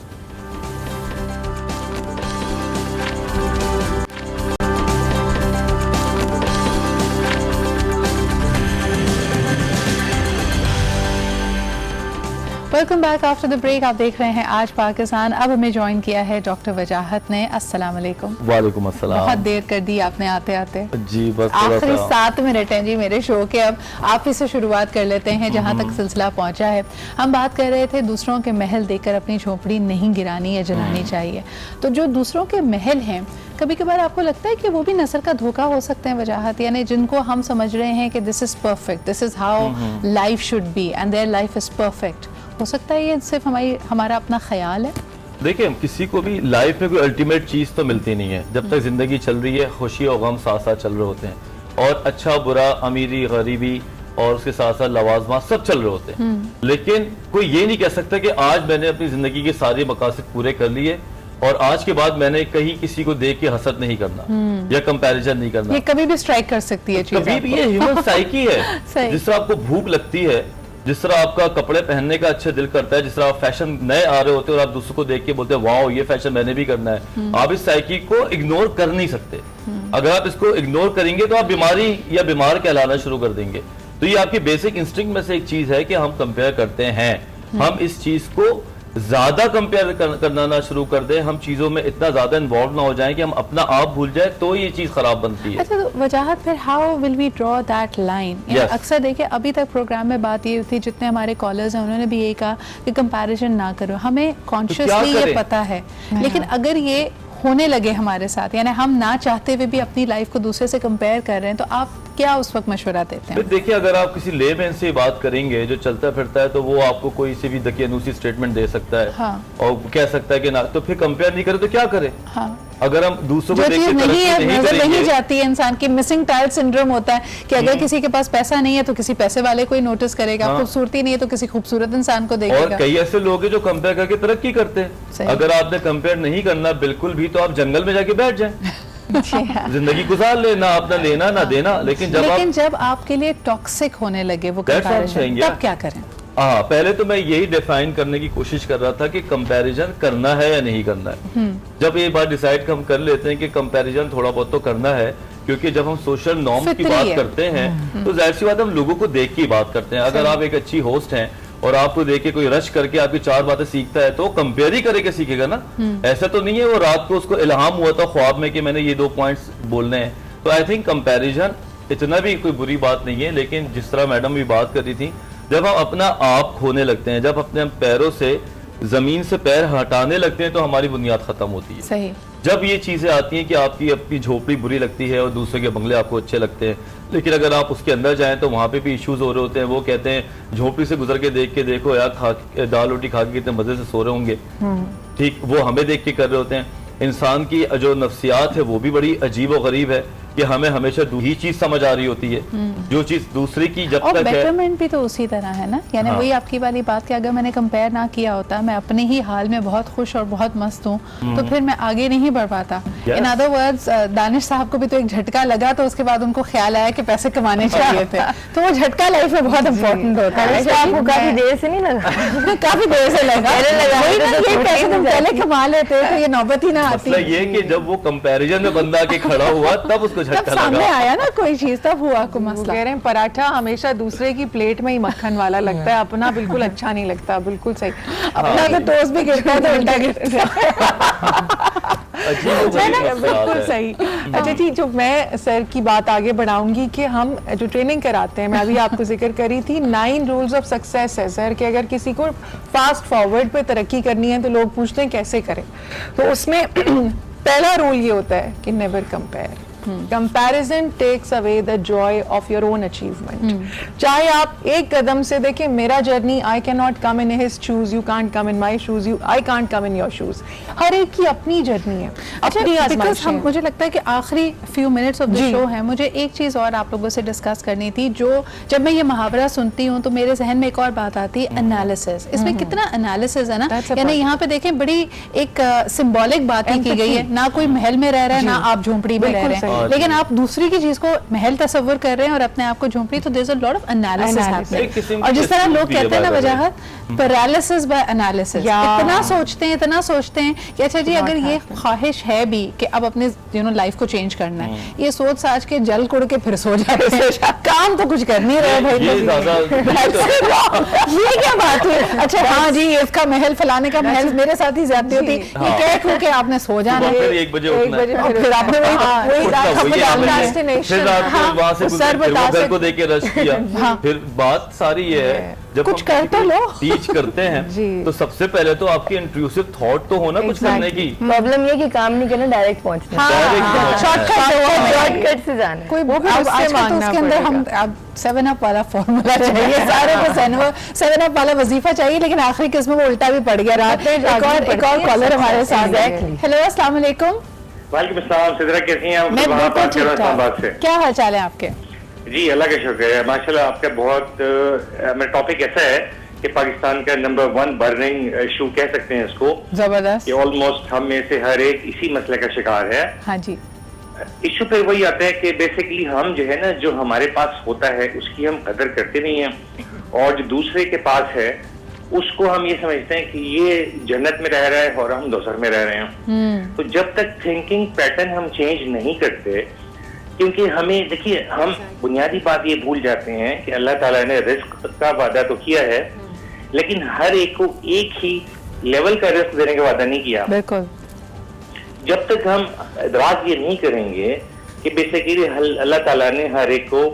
Welcome back after the break. आप देख रहे हैं आज पाकिस्तान। अब हमें ज्वाइन किया है डॉक्टर वजाहत ने। अस्सलाम वालेकुम। वालेकुम अस्सलाम। बहुत देर कर दी आपने आते आते जी, बस आखिरी 7 मिनट हैं जी मेरे शो के। अब आप ही से शुरुआत कर लेते हैं जहां तक सिलसिला पहुंचा है। हम बात कर रहे थे दूसरों के महल देखकर अपनी झोपड़ी नहीं गिरानी या जलानी चाहिए। तो जो दूसरों के महल हैं, कभी कभार आपको लगता है कि वो भी नजर का धोखा हो सकते हैं वजाहत, यानी जिनको हम समझ रहे हैं कि this is perfect, this is how life should be and their life is perfect, हो सकता है ये सिर्फ हमारा अपना ख्याल है? देखिए, किसी को भी लाइफ में कोई अल्टीमेट चीज़ तो मिलती नहीं है। जब तक जिंदगी चल रही है, खुशी और गम साथ साथ चल रहे होते हैं, और अच्छा बुरा, अमीरी गरीबी और उसके साथ साथ लवाजमा सब चल रहे होते हैं। लेकिन कोई ये नहीं कह सकता कि आज मैंने अपनी जिंदगी के सारे मकासद पूरे कर लिए और आज के बाद मैंने कहीं किसी को देख के हसद नहीं करना या कंपैरिजन नहीं करना। ये कभी भी स्ट्राइक कर सकती है चीज़। कभी भी, ये ह्यूमन साइकी है। जिस तरह आपको भूख लगती है, जिस तरह आपका कपड़े पहनने का अच्छा दिल करता है, जिस तरह आप फैशन नए आ रहे होते हैं और आप दूसरों को देख के बोलते हैं वाओ ये फैशन मैंने भी करना है, आप इस साइकी को इग्नोर कर नहीं सकते। अगर आप इसको इग्नोर करेंगे तो आप बीमारी या बीमार कहलाना शुरू कर देंगे। तो ये आपकी बेसिक इंस्टिंक्ट में से एक चीज है कि हम कंपेयर करते हैं। हम इस चीज को ज्यादा कंपेयर करना ना शुरू कर दें, हम चीजों में इतना ज्यादा इन्वॉल्व ना हो जाएं कि हम अपना आप भूल जाए, तो ये चीज खराब बनती है। अच्छा, तो वजाहत फिर how will we draw that line? अक्सर देखिए अभी तक प्रोग्राम में बात ये थी, जितने हमारे कॉलर्स हैं उन्होंने भी यही कहा कि कंपैरिजन ना करो। हमें कॉन्शियसली ये पता है, लेकिन अगर ये होने लगे हमारे साथ, यानी हम ना चाहते हुए भी अपनी लाइफ को दूसरे से कंपेयर कर रहे हैं, तो आप क्या उस वक्त मशवरा देते हैं? देखिए, अगर आप किसी लेमैन से बात करेंगे जो चलता फिरता है, तो वो आपको कोई से भी दकियानूसी स्टेटमेंट दे सकता है। हाँ। और कह सकता है कि ना, तो फिर कंपेयर नहीं करे तो क्या करे? हाँ। अगर हम दूसरों को देख के नहीं जाती है इंसान की, मिसिंग टाइल सिंड्रोम होता है कि अगर किसी के पास पैसा नहीं है तो किसी पैसे वाले को ही नोटिस करेगा, खूबसूरती नहीं है तो किसी खूबसूरत इंसान को देखेगा। और कई ऐसे लोग हैं जो कंपेयर करके तरक्की करते हैं। अगर आपने कंपेयर नहीं करना बिल्कुल भी, तो आप जंगल में जाके बैठ जाएं, जिंदगी गुजार ले, ना अपना लेना ना देना। लेकिन जब आपके लिए टॉक्सिक होने लगे वो कंपैरिजन, तब क्या करें? हाँ, पहले तो मैं यही डिफाइन करने की कोशिश कर रहा था कि कंपैरिजन करना है या नहीं करना है। जब ये बात डिसाइड हम कर लेते हैं कि कंपैरिजन थोड़ा बहुत तो करना है, क्योंकि जब हम सोशल नॉर्म्स की फितरी बात है। करते हैं तो जाहिर सी बात हम लोगों को देख के ही बात करते हैं। अगर आप एक अच्छी होस्ट हैं और आपको देख के कोई रश करके आपकी 4 बातें सीखता है तो कंपेयर ही करके सीखेगा ना। ऐसा तो नहीं है वो रात को उसको इल्हाम हुआ था ख्वाब में कि मैंने ये 2 पॉइंट्स बोलने हैं। तो आई थिंक कंपैरिजन इतना भी कोई बुरी बात नहीं है, लेकिन जिस तरह मैडम भी बात कर रही थी, जब हम अपना आप खोने लगते हैं, जब अपने पैरों से जमीन से पैर हटाने लगते हैं तो हमारी बुनियाद खत्म होती है। सही। जब ये चीजें आती हैं कि आपकी अपनी झोपड़ी बुरी लगती है और दूसरे के बंगले आपको अच्छे लगते हैं, लेकिन अगर आप उसके अंदर जाएं तो वहां पे भी इश्यूज हो रहे होते हैं। वो कहते हैं झोपड़ी से गुजर के देख के देखो यार, दाल रोटी खा के कितने मजे से सो रहे होंगे, ठीक वो हमें देख के कर रहे होते हैं। इंसान की जो नफ्सियात है वो भी बड़ी अजीब और गरीब है कि हमें हमेशा ही चीज समझ आ रही होती है, जो चीज दूसरे की जब और तक है। बेटरमेंट भी तो उसी तरह है ना, यानी हाँ। वही आपकी वाली बात कि अगर मैंने कंपेयर ना किया होता, मैं अपने ही हाल में बहुत खुश और बहुत मस्त हूँ, तो फिर मैं आगे नहीं बढ़ पाता। इन अदर वर्ड्स, दानिश साहब को भी तो एक झटका लगा तो उसके बाद उनको ख्याल आया कि पैसे कमाने चाहिए थे, तो वो झटका लाइफ में बहुत इंपॉर्टेंट होता है। तो आपको काफी देर से नहीं लगा? काफी देर से लगा, वही ना, ये पैसे तुम पहले कमा लेते तो ये नौबत ही ना आती। मसला ये कि जब वो कंपैरिजन में बंदा के खड़ा हुआ तब उसको तब झटका सामने लगा। आया ना कोई चीज, तब हुआ को वो मसला। कह रहे हैं पराठा हमेशा दूसरे की प्लेट में ही मक्खन वाला लगता है, अपना बिल्कुल अच्छा नहीं लगता। बिल्कुल सही। अपना तो टोस्ट भी गिरता है तो उल्टा गिरता है ना, बिल्कुल सही। अच्छा जी, जो मैं सर की बात आगे बढ़ाऊंगी कि हम जो ट्रेनिंग कराते हैं, मैं अभी आपको जिक्र करी थी 9 रूल्स ऑफ सक्सेस है सर, कि अगर किसी को फास्ट फॉरवर्ड पे तरक्की करनी है तो लोग पूछते हैं कैसे करें, तो उसमें पहला रूल ये होता है कि never compare. Comparison takes away the joy of your own achievement. चाहे आप एक कदम से देखें, मेरा journey, I can not come in his shoes, you can't come in my shoes, I can't come in your shoes. हर एक की अपनी जर्नी है, अपनी आजमाइश है। मुझे लगता है कि आखिरी few minutes of the show है, मुझे एक चीज और आप लोगों से डिस्कस करनी थी। जो जब मैं ये मुहावरा सुनती हूँ तो मेरे जहन में एक और बात आती है, एनालिसिस। इसमें कितना एनालिसिस है ना, यानी यहाँ पे देखें बड़ी एक सिंबॉलिक बात ही की गई है, ना कोई महल में रह रहा है, ना आप झोंपड़ी में रह रहे हैं, लेकिन आप दूसरी की चीज को महल तस्वर कर रहे हैं और अपने आप को झोंपड़ी, तो there is a lot of analysis happening. और जिस तरह लोग कहते हैं ना वजाहत, पैरालिसिस बाय एनालिसिस, इतना सोचते हैं कि अच्छा जी अगर ये ख्वाहिश है भी कि अब अपने लाइफ को चेंज करना है, ये सोच साज के जल कुड़ के फिर सो जाते हैं, काम तो कुछ कर नहीं रहे भाई। ये क्या बात है? अच्छा हाँ जी, इसका महल फलाने का महल मेरे साथ ही ज्यादा होती, ये कह के आपने सो जाना, 1 बजे उठना है, फिर आपने फिर रात को वहां से घर को देके रश किया। फिर बात सारी ये है, जब कुछ हम कर तो लो, टीच करते हैं तो सबसे पहले तो आपकी इंट्रूसिव थॉट तो होना कुछ करने की। प्रॉब्लम ये कि काम नहीं करना, डायरेक्ट पहुंचना, शॉर्टकट से जाना। कोई आजकल तो उसके अंदर हम अब 7 अप वाला फॉर्मूला चाहिए, सारे को 7 अप वाला वजीफा चाहिए, लेकिन आखिरी किस्म में उल्टा भी पड़ गया। रात में एक और कॉलर हमारे साथ है। हेलो, अस्सलाम वालेकुम। वालेकुम अस्सलाम, सिद्रा कैसी हैं आप? मैं बिल्कुल ठीक ठाक। क्या हाल चाल है आपके? जी अल्लाह का शुक्र है माशाल्लाह। आपका बहुत मेरा टॉपिक ऐसा है कि पाकिस्तान का नंबर 1 बर्निंग इशू कह सकते हैं इसको, जबरदस्त। ऑलमोस्ट हम में से हर एक इसी मसले का शिकार है। हाँ जी। इशू पे वही आता है कि बेसिकली हम जो है ना, जो हमारे पास होता है उसकी हम कदर करते नहीं हैं, और जो दूसरे के पास है उसको हम ये समझते हैं कि ये जन्नत में रह रहा है और हम दोज़ख में रह रहे हैं। तो जब तक थिंकिंग पैटर्न हम चेंज नहीं करते, क्योंकि हमें देखिए, हम बुनियादी बात ये भूल जाते हैं कि अल्लाह ताला ने रिस्क का वादा तो किया है, लेकिन हर एक को एक ही लेवल का रिस्क देने का वादा नहीं किया। बिल्कुल। जब तक हम इदराक ये नहीं करेंगे कि बेसिकली अल्लाह ताला ने हर एक को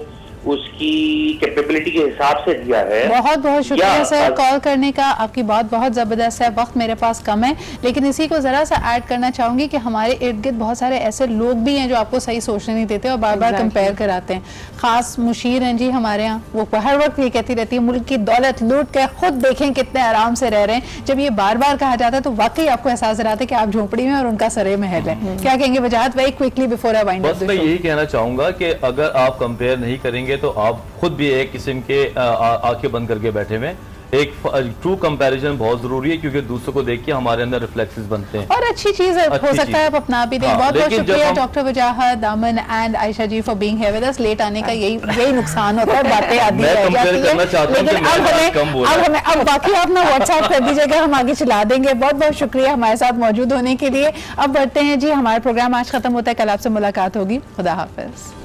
उसकी कैपेबिलिटी के हिसाब से दिया है। बहुत बहुत शुक्रिया सर कॉल करने का, आपकी बात बहुत ज़बरदस्त है। वक्त मेरे पास कम है, लेकिन इसी को ज़रा सा ऐड करना चाहूँगी कि हमारे इर्द गिर्द बहुत सारे ऐसे लोग भी हैं जो आपको सही सोचने नहीं देते और बार बार कंपेयर कराते हैं। ख़ास मुशीर हैं जी हमारे यहाँ, वो हर वक्त ये कहती रहती है मुल्क की दौलत लूट के खुद देखें कितने आराम से रह रहे हैं। जब ये बार बार कहा जाता है तो वाकई आपको एहसास दिलाता है कि आप झोंपड़ी में और उनका सरे महल है। क्या कहेंगे वजाहत, very quickly before I wind up? बस मैं यही कहना चाहूंगा कि अगर आप कंपेयर नहीं करेंगे तो आप खुद भी एक किस्म के आंखें बंद करके बैठे हुए, एक ट्रू कंपैरिजन बहुत जरूरी है, क्योंकि दूसरों को देख के हमारे अंदर रिफ्लेक्सेस बनते हैं और अच्छी चीज है, हो सकता है आप अपना भी दें। हाँ, बहुत बहुत लेकिन शुक्रिया जब हम- doctor Wajahat, Daman and Ayesha ji for being here with us. Late आने का यही नुकसान होता है, बातें आधी मैं रह compare जाती करना चाहता है, हूं कि लेकिन मैंने आज कम बोला। अब बाकी आप ना व्हाट्सएप कर दीजिएगा, हम आगे चला देंगे। बहुत बहुत शुक्रिया हमारे साथ मौजूद होने के लिए। अब बढ़ते हैं जी, हमारा प्रोग्राम आज खत्म होता है, कल आपसे मुलाकात होगी। खुदा हाफिज।